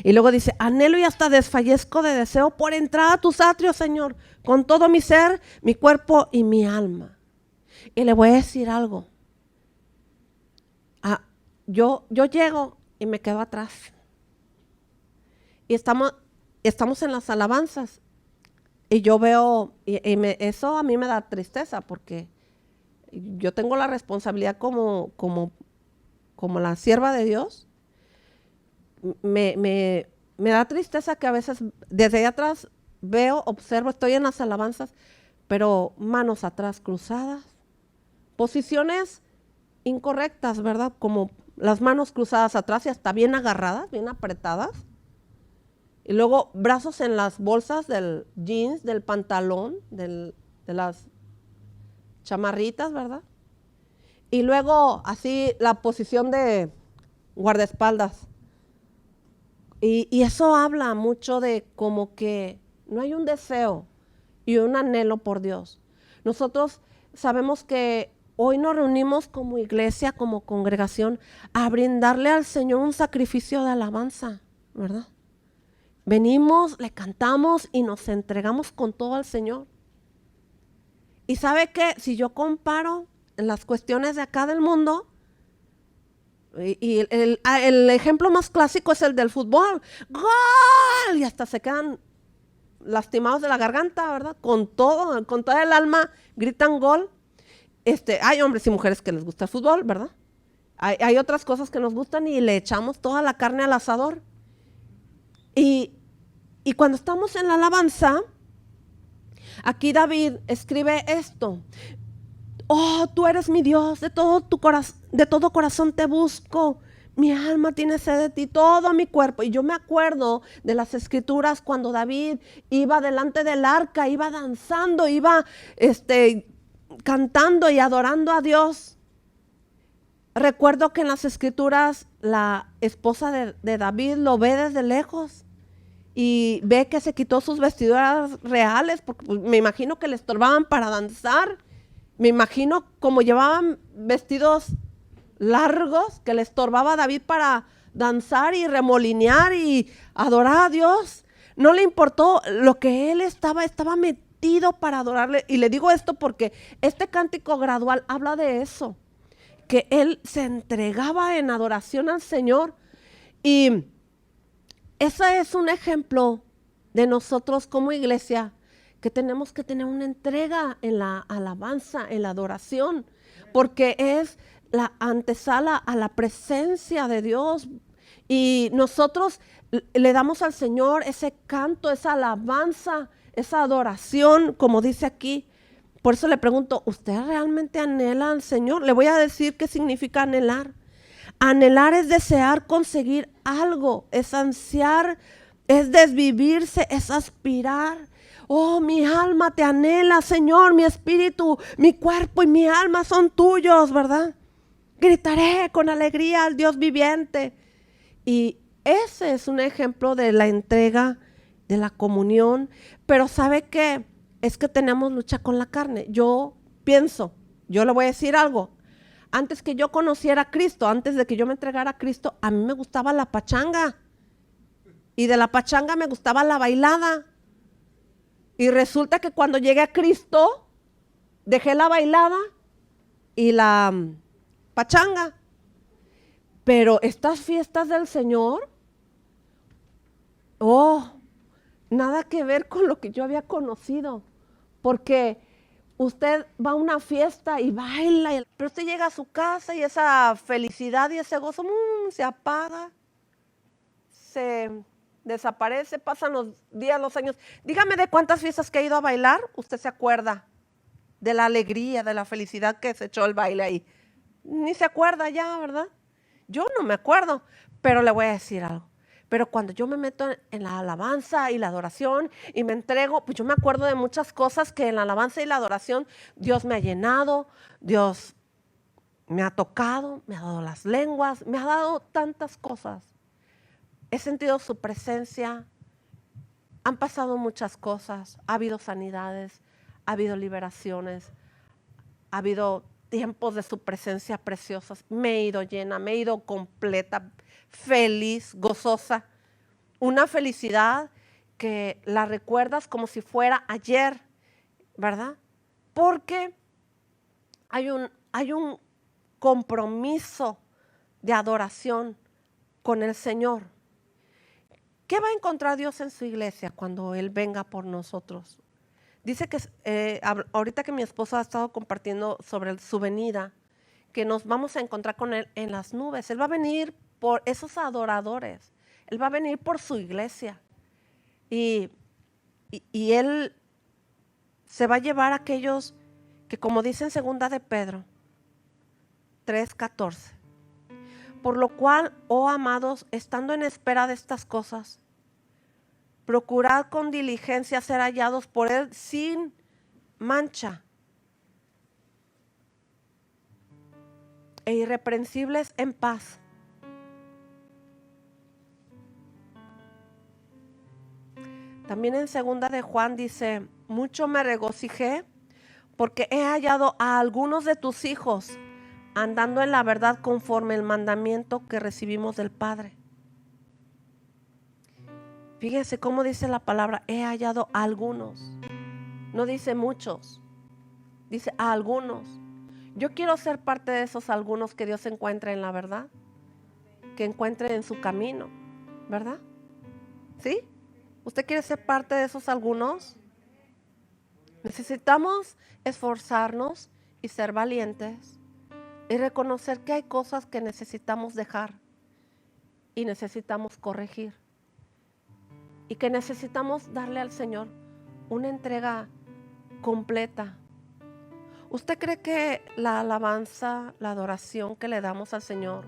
Y luego dice, anhelo y hasta desfallezco de deseo por entrar a tus atrios, Señor, con todo mi ser, mi cuerpo y mi alma. Y le voy a decir algo. Yo llego y me quedo atrás. Y estamos en las alabanzas. Y yo veo, eso a mí me da tristeza, porque yo tengo la responsabilidad como la sierva de Dios. Me da tristeza que a veces desde allá atrás veo, observo, estoy en las alabanzas, pero manos atrás cruzadas, posiciones incorrectas, ¿verdad? Como las manos cruzadas atrás y hasta bien agarradas, bien apretadas. Y luego brazos en las bolsas del jeans, del pantalón, de las chamarritas, ¿verdad? Y luego así la posición de guardaespaldas. Y eso habla mucho de como que no hay un deseo y un anhelo por Dios. Nosotros sabemos que hoy nos reunimos como iglesia, como congregación, a brindarle al Señor un sacrificio de alabanza, ¿verdad? Venimos, le cantamos y nos entregamos con todo al Señor. Y ¿sabe qué? Si yo comparo las cuestiones de acá del mundo, y el ejemplo más clásico es el del fútbol. ¡Gol! Y hasta se quedan lastimados de la garganta, ¿verdad? Con toda el alma gritan gol. Hay hombres y mujeres que les gusta el fútbol, ¿verdad? Hay otras cosas que nos gustan y le echamos toda la carne al asador. Y cuando estamos en la alabanza, aquí David escribe esto: oh, tú eres mi Dios, de todo corazón te busco. Mi alma tiene sed de ti, todo mi cuerpo. Y yo me acuerdo de las escrituras cuando David iba delante del arca, iba danzando, iba cantando y adorando a Dios. Recuerdo que en las escrituras la esposa de David lo ve desde lejos y ve que se quitó sus vestiduras reales, porque me imagino que le estorbaban para danzar. Me imagino como llevaban vestidos largos que le estorbaba a David para danzar y remolinear y adorar a Dios. No le importó lo que él estaba metido para adorarle. Y le digo esto porque este cántico gradual habla de eso, que él se entregaba en adoración al Señor. Y ese es un ejemplo de nosotros como iglesia, que tenemos que tener una entrega en la alabanza, en la adoración, porque es la antesala a la presencia de Dios. Y nosotros le damos al Señor ese canto, esa alabanza, esa adoración, como dice aquí. Por eso le pregunto, ¿usted realmente anhela al Señor? Le voy a decir qué significa anhelar. Anhelar es desear conseguir algo, es ansiar, es desvivirse, es aspirar. Oh, mi alma te anhela, Señor, mi espíritu, mi cuerpo y mi alma son tuyos, ¿verdad? Gritaré con alegría al Dios viviente. Y ese es un ejemplo de la entrega, de la comunión. Pero ¿sabe qué? Es que tenemos lucha con la carne. Yo pienso, yo le voy a decir algo. Antes que yo conociera a Cristo, antes de que yo me entregara a Cristo, a mí me gustaba la pachanga. Y de la pachanga me gustaba la bailada. Y resulta que cuando llegué a Cristo, dejé la bailada y la pachanga. Pero estas fiestas del Señor, oh, nada que ver con lo que yo había conocido. Porque usted va a una fiesta y baila, pero usted llega a su casa y esa felicidad y ese gozo se apaga, se desaparece, pasan los días, los años. Dígame de cuántas fiestas que ha ido a bailar, usted se acuerda de la alegría, de la felicidad que se echó el baile ahí. Ni se acuerda ya, ¿verdad? Yo no me acuerdo, pero le voy a decir algo. Pero cuando yo me meto en la alabanza y la adoración y me entrego, pues yo me acuerdo de muchas cosas que en la alabanza y la adoración Dios me ha llenado, Dios me ha tocado, me ha dado las lenguas, me ha dado tantas cosas. He sentido su presencia, han pasado muchas cosas, ha habido sanidades, ha habido liberaciones, ha habido tiempos de su presencia preciosas. Me he ido llena, me he ido completa, feliz, gozosa. Una felicidad que la recuerdas como si fuera ayer, ¿verdad? Porque hay un compromiso de adoración con el Señor. ¿Qué va a encontrar Dios en su iglesia cuando Él venga por nosotros? Dice que ahorita que mi esposo ha estado compartiendo sobre su venida, que nos vamos a encontrar con Él en las nubes. Él va a venir por esos adoradores. Él va a venir por su iglesia. Y Él se va a llevar a aquellos que, como dice en segunda de Pedro 3:14, por lo cual, oh amados, estando en espera de estas cosas, procurad con diligencia ser hallados por Él sin mancha e irreprensibles en paz. También en segunda de Juan dice, mucho me regocijé porque he hallado a algunos de tus hijos andando en la verdad conforme el mandamiento que recibimos del Padre. Fíjense cómo dice la palabra, he hallado a algunos. No dice muchos, dice a algunos. Yo quiero ser parte de esos algunos que Dios encuentre en la verdad, que encuentre en su camino, ¿verdad? ¿Sí? ¿Usted quiere ser parte de esos algunos? Necesitamos esforzarnos y ser valientes y reconocer que hay cosas que necesitamos dejar y necesitamos corregir y que necesitamos darle al Señor una entrega completa. ¿Usted cree que la alabanza, la adoración que le damos al Señor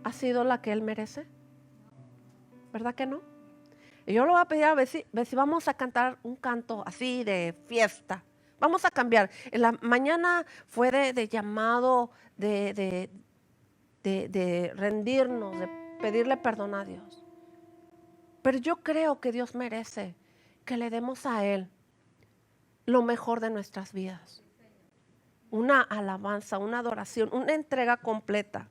ha sido la que Él merece? ¿Verdad que no? Y yo le voy a pedir a ver si vamos a cantar un canto así de fiesta. Vamos a cambiar. En la mañana fue de llamado, de rendirnos, de pedirle perdón a Dios. Pero yo creo que Dios merece que le demos a Él lo mejor de nuestras vidas. Una alabanza, una adoración, una entrega completa.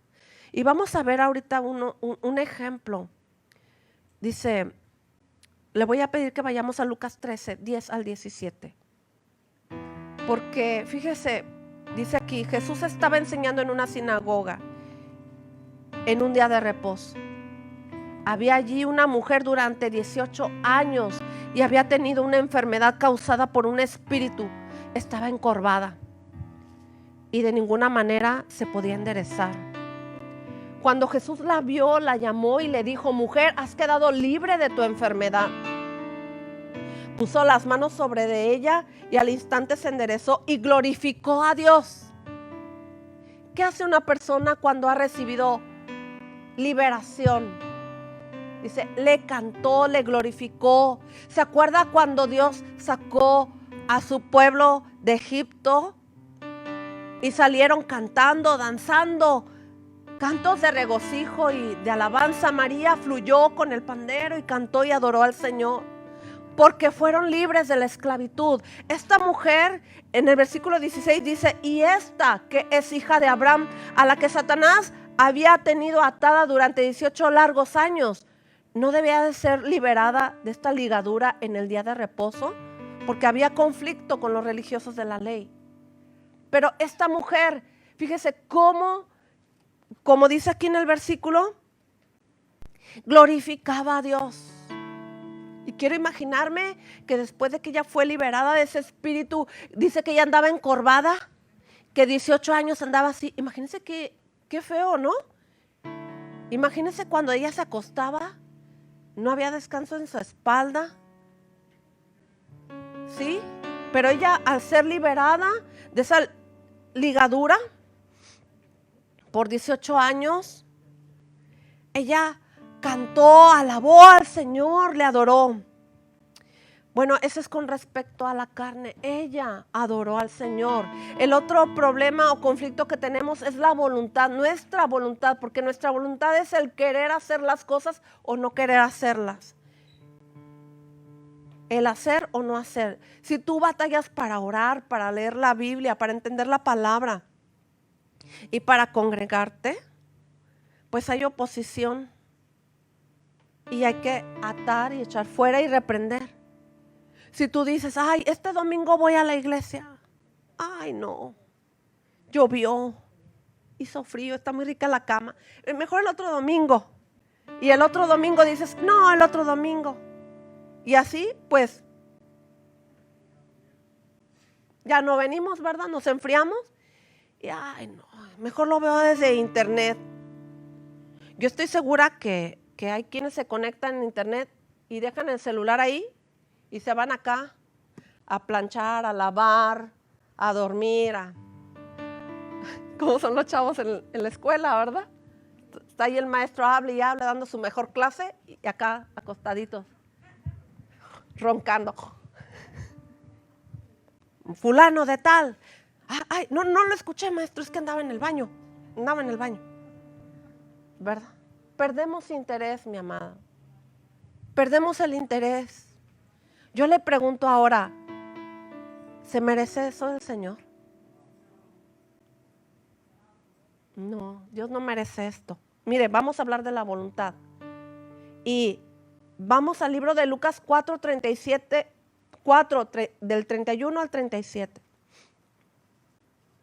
Y vamos a ver ahorita un ejemplo. Dice, le voy a pedir que vayamos a Lucas 13, 10 al 17. Porque fíjese, dice aquí, Jesús estaba enseñando en una sinagoga en un día de reposo. Había allí una mujer durante 18 años y había tenido una enfermedad causada por un espíritu. Estaba encorvada. y de ninguna manera se podía enderezar. Cuando Jesús la vio, la llamó y le dijo: mujer, has quedado libre de tu enfermedad. Puso las manos sobre de ella y al instante se enderezó y glorificó a Dios. ¿Qué hace una persona cuando ha recibido liberación? Dice, le cantó, le glorificó. ¿Se acuerda cuando Dios sacó a su pueblo de Egipto? Y salieron cantando, danzando, cantos de regocijo y de alabanza. María fluyó con el pandero y cantó y adoró al Señor, porque fueron libres de la esclavitud. Esta mujer, en el versículo 16 dice, y esta que es hija de Abraham, a la que Satanás había tenido atada durante 18 largos años, ¿no debía de ser liberada de esta ligadura en el día de reposo? Porque había conflicto con los religiosos de la ley. Pero esta mujer, fíjese cómo, como dice aquí en el versículo, glorificaba a Dios. Y quiero imaginarme que después de que ella fue liberada de ese espíritu, dice que ella andaba encorvada, que 18 años andaba así. Imagínense qué feo, ¿no? Imagínense cuando ella se acostaba, no había descanso en su espalda. ¿Sí? Pero ella, al ser liberada de esa ligadura por 18 años, ella cantó, alabó al Señor, le adoró. Bueno, eso es con respecto a la carne. Ella adoró al Señor. El otro problema o conflicto que tenemos es la voluntad, nuestra voluntad, porque nuestra voluntad es el querer hacer las cosas o no querer hacerlas. El hacer o no hacer. Si tú batallas para orar, para leer la Biblia, para entender la palabra y para congregarte, pues hay oposición y hay que atar y echar fuera y reprender. Si tú dices, ay, este domingo voy a la iglesia, ay no, llovió, hizo frío, está muy rica la cama, mejor el otro domingo. Y el otro domingo dices, no, el otro domingo. Y así, pues, ya no venimos, ¿verdad? Nos enfriamos. Y, ay, no, mejor lo veo desde internet. Yo estoy segura que hay quienes se conectan en internet y dejan el celular ahí y se van acá a planchar, a lavar, a dormir, como son los chavos en la escuela, ¿verdad? Está ahí el maestro, habla y habla, dando su mejor clase, y acá acostaditos, roncando. Fulano de tal. Ay, no lo escuché, maestro, es que andaba en el baño. ¿Verdad? Perdemos interés, mi amada. Perdemos el interés. Yo le pregunto ahora, ¿se merece eso el Señor? No, Dios no merece esto. Mire, vamos a hablar de la voluntad. Y vamos al libro de Lucas 4:37, del 31 al 37.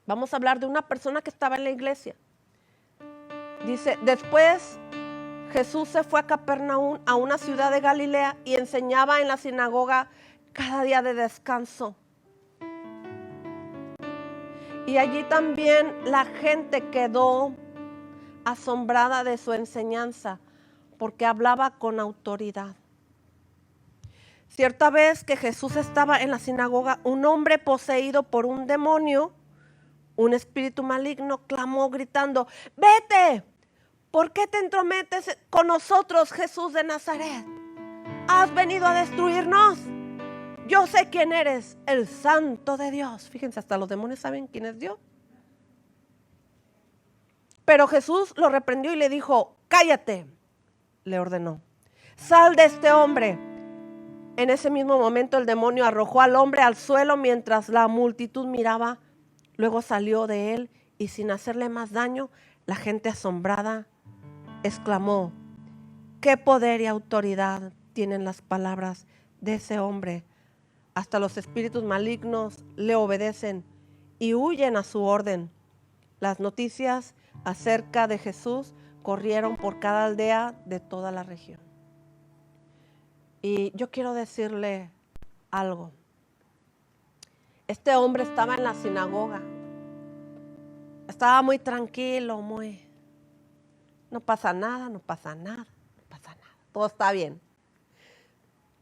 Vamos a hablar de una persona que estaba en la iglesia. Dice, después Jesús se fue a Capernaum, a una ciudad de Galilea, y enseñaba en la sinagoga cada día de descanso. Y allí también la gente quedó asombrada de su enseñanza, porque hablaba con autoridad. Cierta vez que Jesús estaba en la sinagoga, un hombre poseído por un demonio, un espíritu maligno, clamó gritando, vete, ¿por qué te entrometes con nosotros, Jesús de Nazaret? ¿Has venido a destruirnos? Yo sé quién eres, el Santo de Dios. Fíjense, hasta los demonios saben quién es Dios. Pero Jesús lo reprendió y le dijo, cállate, le ordenó, sal de este hombre. En ese mismo momento el demonio arrojó al hombre al suelo mientras la multitud miraba. Luego salió de él y sin hacerle más daño, la gente asombrada exclamó, ¿qué poder y autoridad tienen las palabras de ese hombre? Hasta los espíritus malignos le obedecen y huyen a su orden. Las noticias acerca de Jesús corrieron por cada aldea de toda la región. Y yo quiero decirle algo. Este hombre estaba en la sinagoga estaba muy tranquilo, no pasa nada, no pasa nada, no pasa nada, todo está bien.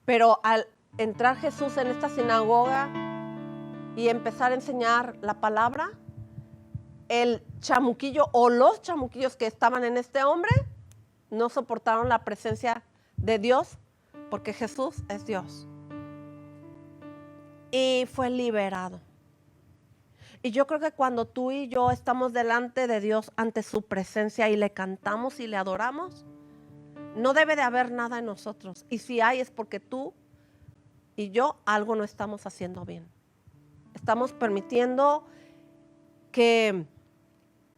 Pero al entrar Jesús en esta sinagoga y empezar a enseñar la palabra, el chamuquillo o los chamuquillos que estaban en este hombre no soportaron la presencia de Dios, porque Jesús es Dios. Y fue liberado. Y yo creo que cuando tú y yo estamos delante de Dios, ante su presencia, y le cantamos y le adoramos, no debe de haber nada en nosotros. Y si hay, es porque tú y yo algo no estamos haciendo bien. Estamos permitiendo que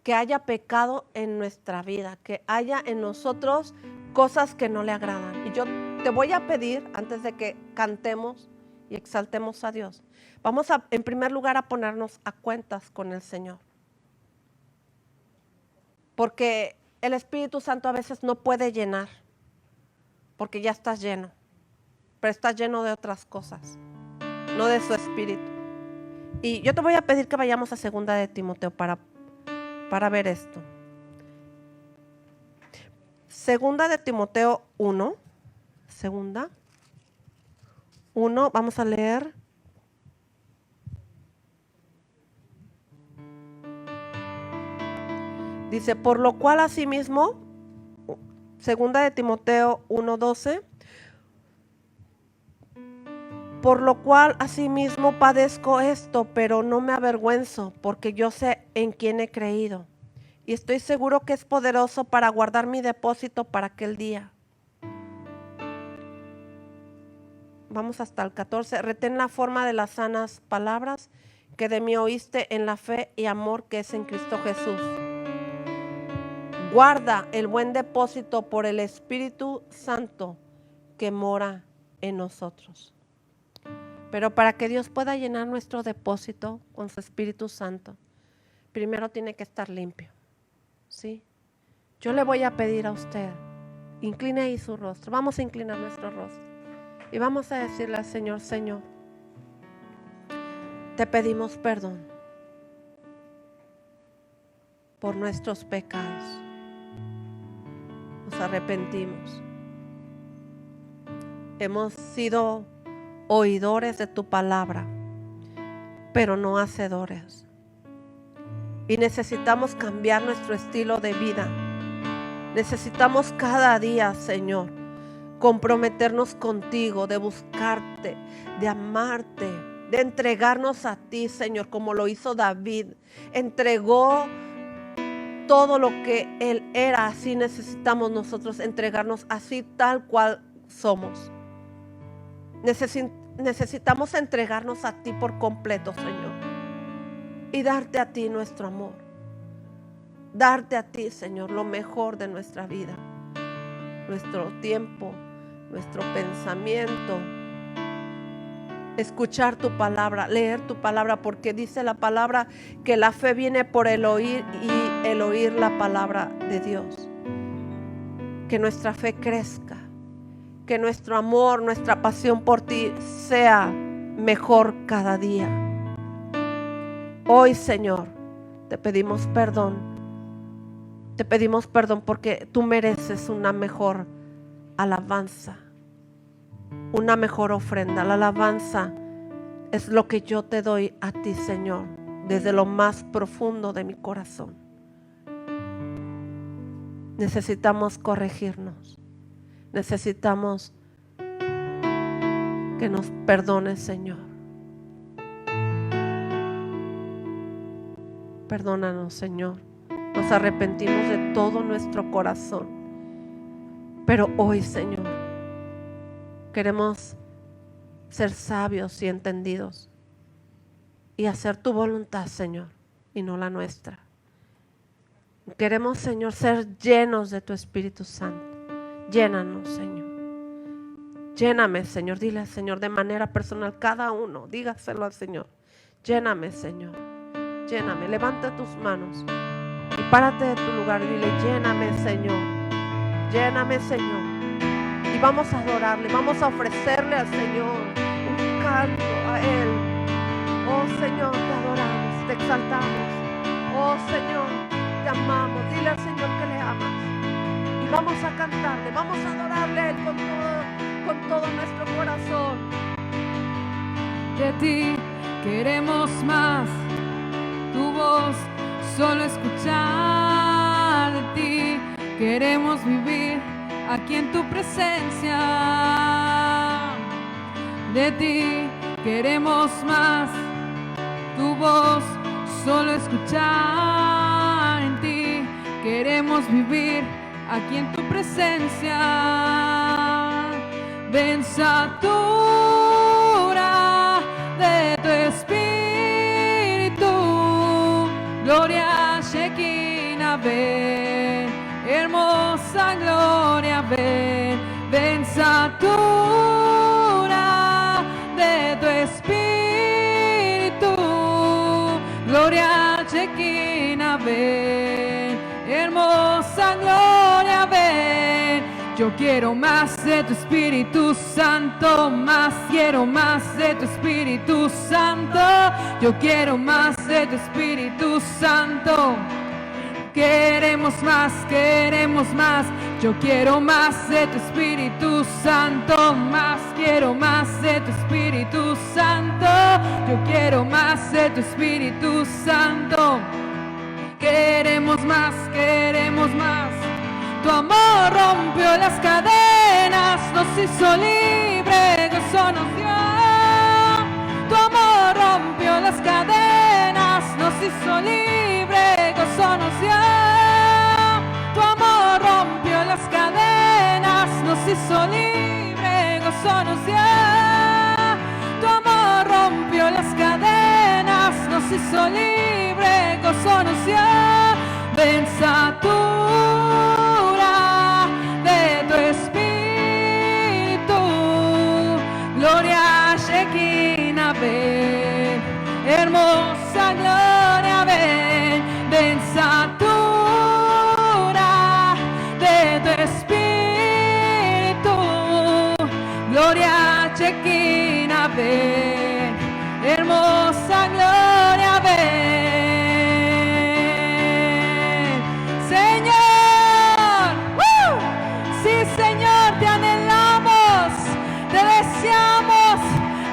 haya pecado en nuestra vida, que haya en nosotros cosas que no le agradan. Y yo te voy a pedir, antes de que cantemos y exaltemos a Dios, vamos a, en primer lugar, a ponernos a cuentas con el Señor. Porque el Espíritu Santo a veces no puede llenar, porque ya estás lleno, pero estás lleno de otras cosas, no de su Espíritu. Y yo te voy a pedir que vayamos a 2 de Timoteo para ver esto. 2 de Timoteo 1, vamos a leer. Dice, por lo cual asimismo, 2 de Timoteo 1:12, por lo cual asimismo padezco esto, pero no me avergüenzo, porque yo sé en quién he creído, y estoy seguro que es poderoso para guardar mi depósito para aquel día. Vamos hasta el 14. Retén la forma de las sanas palabras que de mí oíste en la fe y amor que es en Cristo Jesús. Guarda el buen depósito por el Espíritu Santo que mora en nosotros. Pero para que Dios pueda llenar nuestro depósito con su Espíritu Santo, primero tiene que estar limpio. ¿Sí? Yo le voy a pedir a usted, incline ahí su rostro. Vamos a inclinar nuestro rostro y vamos a decirle al Señor, Señor, te pedimos perdón por nuestros pecados. Nos arrepentimos. Hemos sido oidores de tu palabra, pero no hacedores. Y necesitamos cambiar nuestro estilo de vida. Necesitamos cada día, Señor, comprometernos contigo, de buscarte, de amarte, de entregarnos a ti, Señor, como lo hizo David. Entregó todo lo que él era. Así necesitamos nosotros entregarnos, así tal cual somos. Necesitamos entregarnos a ti por completo, Señor, y darte a ti nuestro amor, darte a ti, Señor, lo mejor de nuestra vida, nuestro tiempo, nuestro pensamiento, escuchar tu palabra, leer tu palabra, porque dice la palabra que la fe viene por el oír y el oír la palabra de Dios. Que nuestra fe crezca, que nuestro amor, nuestra pasión por ti sea mejor cada día. Hoy, Señor, te pedimos perdón. Te pedimos perdón porque tú mereces una mejor alabanza, una mejor ofrenda. La alabanza es lo que yo te doy a ti, Señor, desde lo más profundo de mi corazón. Necesitamos corregirnos. Necesitamos que nos perdones, Señor. Perdónanos, Señor. Nos arrepentimos de todo nuestro corazón. Pero hoy, Señor, queremos ser sabios y entendidos y hacer tu voluntad, Señor, y no la nuestra. Queremos, Señor, ser llenos de tu Espíritu Santo. Llénanos, Señor. Lléname, Señor. Dile al Señor de manera personal, cada uno, dígaselo al Señor. Lléname, Señor. Lléname. Levanta tus manos y párate de tu lugar y dile, lléname, Señor. Lléname, Señor. Y vamos a adorarle, vamos a ofrecerle al Señor un canto a Él. Oh, Señor, te adoramos, te exaltamos. Oh, Señor. Vamos a cantarle, vamos a adorarle a Él con todo nuestro corazón. De ti queremos más, tu voz solo escuchar. De ti queremos vivir aquí en tu presencia. De ti queremos más, tu voz solo escuchar. En ti queremos vivir aquí en tu presencia. Ven, satura de tu espíritu, gloria Shekinah, ven, hermosa gloria, ven, ven, satura de tu espíritu, gloria Shekinah, ven, hermosa gloria, ven. Yo quiero más de tu Espíritu Santo, más, quiero más de tu Espíritu Santo. Yo quiero más de tu Espíritu Santo. Queremos más, queremos más. Yo quiero más de tu Espíritu Santo, más, quiero más de tu Espíritu Santo. Yo quiero más de tu Espíritu Santo. Queremos más, queremos más. Tu amor rompió las cadenas, nos hizo libre, gozo nos dio. Tu amor rompió las cadenas, nos hizo libre, gozo nos dio. Tu amor rompió las cadenas, nos hizo libre, gozo nos dio. Tu amor rompió las cadenas, nos hizo libre, gozo nos dio. Ven, satura de tu espíritu, gloria Shekinah, ven, hermosa gloria, ven, ven, satura de tu espíritu, gloria Shekinah, ven, hermosa gloria, ven. Te anhelamos, te deseamos,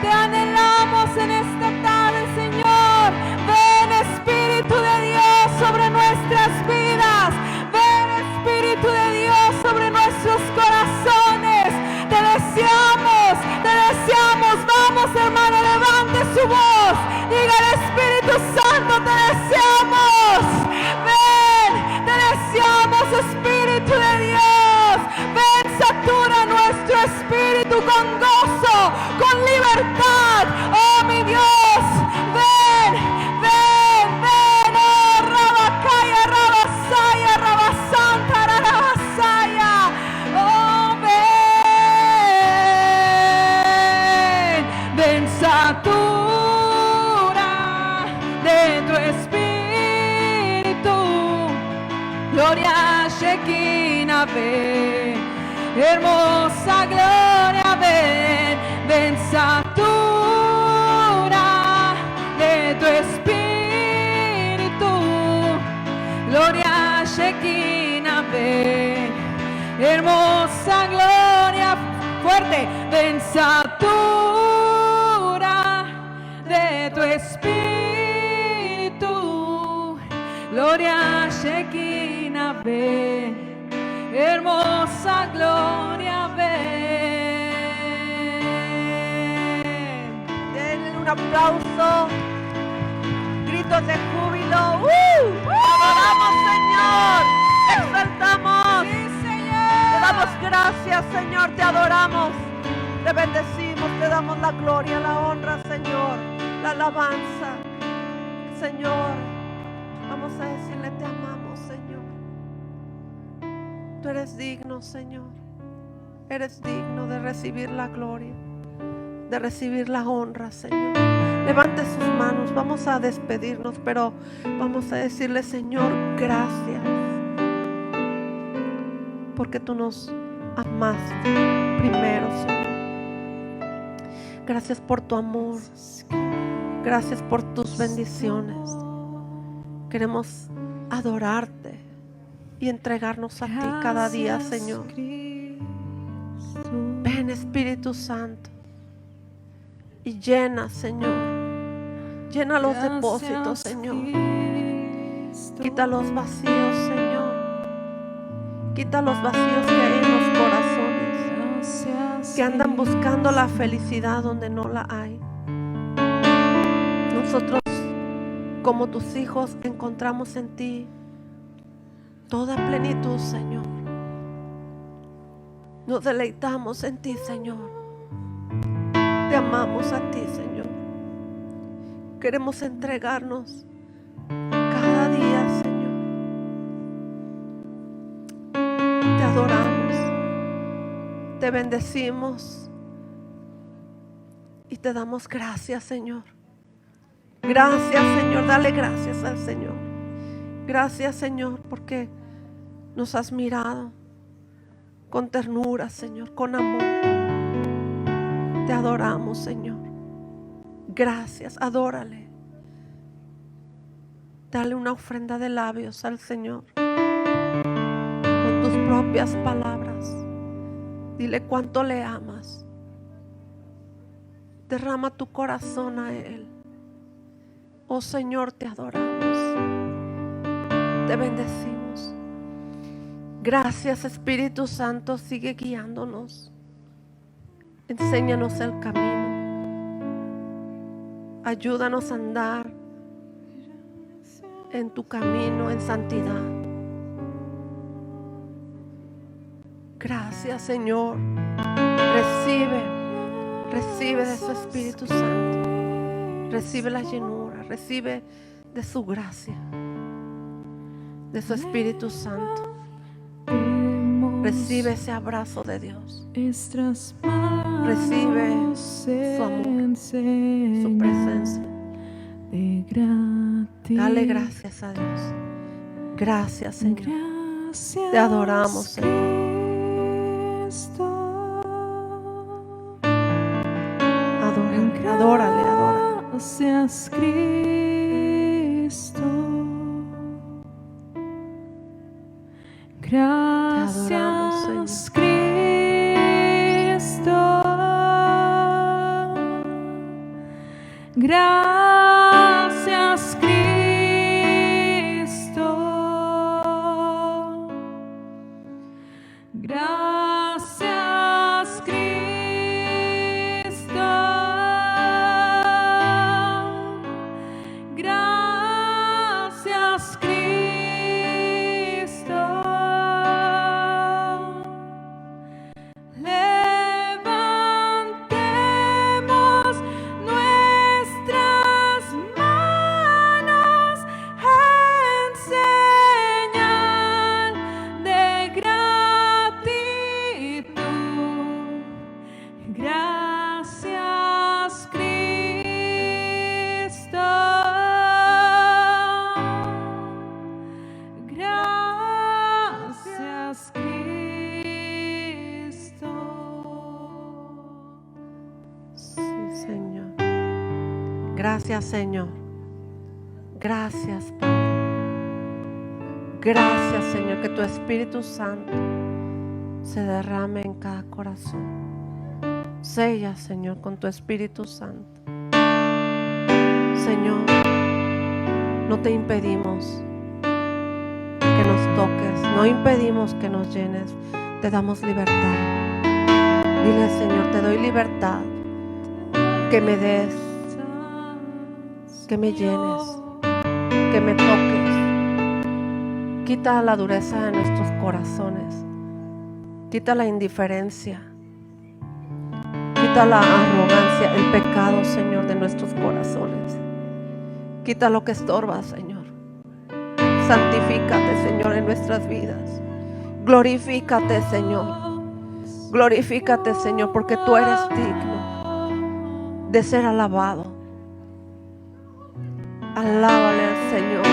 te anhelamos en esta tarde, Señor. Ven, Espíritu de Dios, sobre nuestras vidas. Ven, Espíritu de Dios, sobre nuestros corazones. Te deseamos, te deseamos. Vamos, hermano, levante su voz. Diga al Espíritu Santo, te deseamos. Ven, te deseamos, Espíritu de Dios. Ven, satura nuestro espíritu con gozo, con libertad. Oh, mi Dios, ven, ven, ven. Oh, Rabakaya, Rabasaya, Rabasanta, Rabasaya. Oh, ven, ven, satura de tu espíritu, gloria Shekinah, ven, hermosa gloria, ven, ven, satura de tu espíritu, gloria Shekinah, ven, hermosa gloria, fuerte, ven, satura de tu espíritu, gloria Shekinah, ven, hermosa gloria, ven. Denle un aplauso, gritos de júbilo. Adoramos, Señor, exaltamos. Sí, Señor. Te damos gracias, Señor, te adoramos, te bendecimos, te damos la gloria, la honra, Señor, la alabanza, Señor. Vamos a decirle, te amamos, Señor. Tú eres digno, Señor. Eres digno de recibir la gloria, de recibir la honra, Señor. Levante sus manos, vamos a despedirnos, pero vamos a decirle, Señor, gracias, porque tú nos amaste primero, Señor. Gracias por tu amor. Gracias por tus bendiciones. Queremos adorarte. y entregarnos a ti cada día, Señor. Ven, Espíritu Santo, y llena, Señor. Llena los depósitos, Señor. Quita los vacíos, Señor. Quita los vacíos que hay en los corazones, que andan buscando la felicidad donde no la hay. Nosotros, como tus hijos, encontramos en ti toda plenitud, Señor. Nos deleitamos en ti, Señor. Te amamos a ti, Señor. Queremos entregarnos cada día, Señor. Te adoramos, te bendecimos y te damos gracias, Señor. Gracias, Señor. Dale gracias al Señor. Gracias, Señor, porque nos has mirado con ternura, Señor, con amor. Te adoramos, Señor. Gracias, adórale. Dale una ofrenda de labios al Señor con tus propias palabras. Dile cuánto le amas. Derrama tu corazón a Él. Oh Señor, te adoramos. Te bendecimos. Gracias, Espíritu Santo. Sigue guiándonos. Enséñanos el camino. Ayúdanos a andar en tu camino, en santidad. Gracias, Señor. Recibe de su Espíritu Santo. Recibe la llenura, recibe de su gracia, de su Espíritu Santo. Recibe ese abrazo de Dios. Recibe su amor, su presencia. Dale gracias a Dios. Gracias, Señor. Te adoramos, Señor. Adórale, adórale. Gracias, Cristo. Gracias, Cristo. Gracias, Cristo. Gracias, Cristo. Gracias, Cristo. Levantemos nuestras manos en señal de gratitud. Gracias, Cristo. Gracias, Cristo. Sí, Señor. Gracias, Señor. Gracias, Padre. Gracias, Señor, que tu Espíritu Santo se derrame en cada corazón. Sella, Señor, con tu Espíritu Santo. Señor, no te impedimos que nos toques, no impedimos que nos llenes, te damos libertad. Dile, Señor, te doy libertad, que me des, que me llenes, que me toques. Quita la dureza de nuestros corazones, quita la indiferencia, quita la arrogancia, el pecado, Señor, de nuestros corazones. Quita lo que estorba, Señor. Santifícate, Señor, en nuestras vidas. Glorifícate, Señor. Glorifícate, Señor, porque tú eres digno de ser alabado. Alábale al Señor.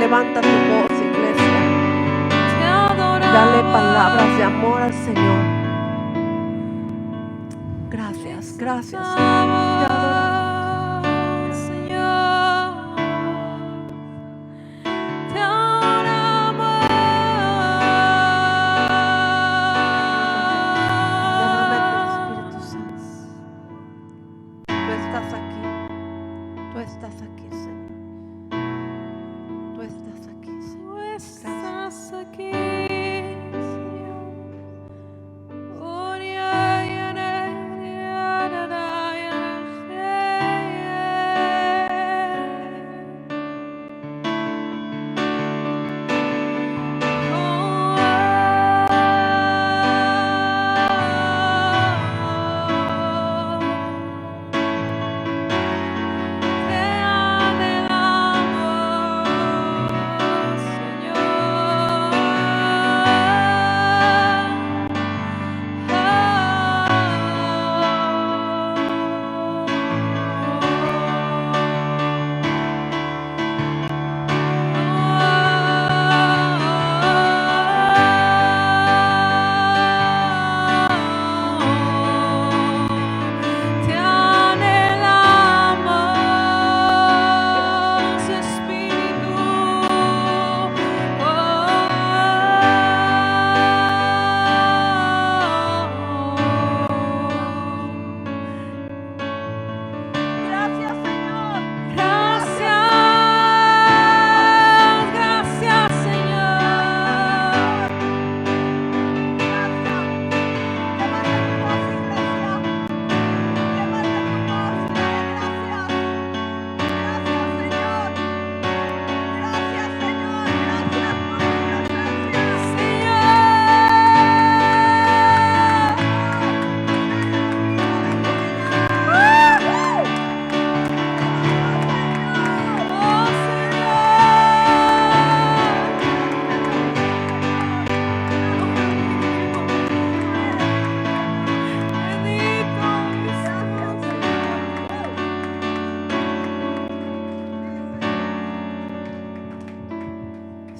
Levanta tu voz, iglesia. Dale palabras de amor al Señor. Gracias, gracias, Señor. Te adoramos. Señor, te adoramos.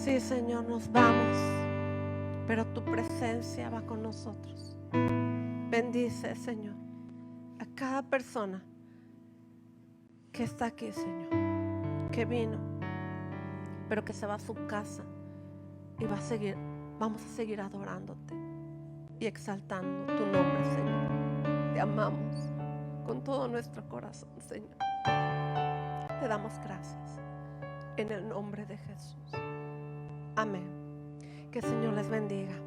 Sí, Señor, nos vamos, pero tu presencia va con nosotros. Bendice, Señor, a cada persona que está aquí, Señor, que vino, pero que se va a su casa y vamos a seguir adorándote y exaltando tu nombre, Señor. Te amamos con todo nuestro corazón, Señor. Te damos gracias en el nombre de Jesús. Amén. Que el Señor les bendiga.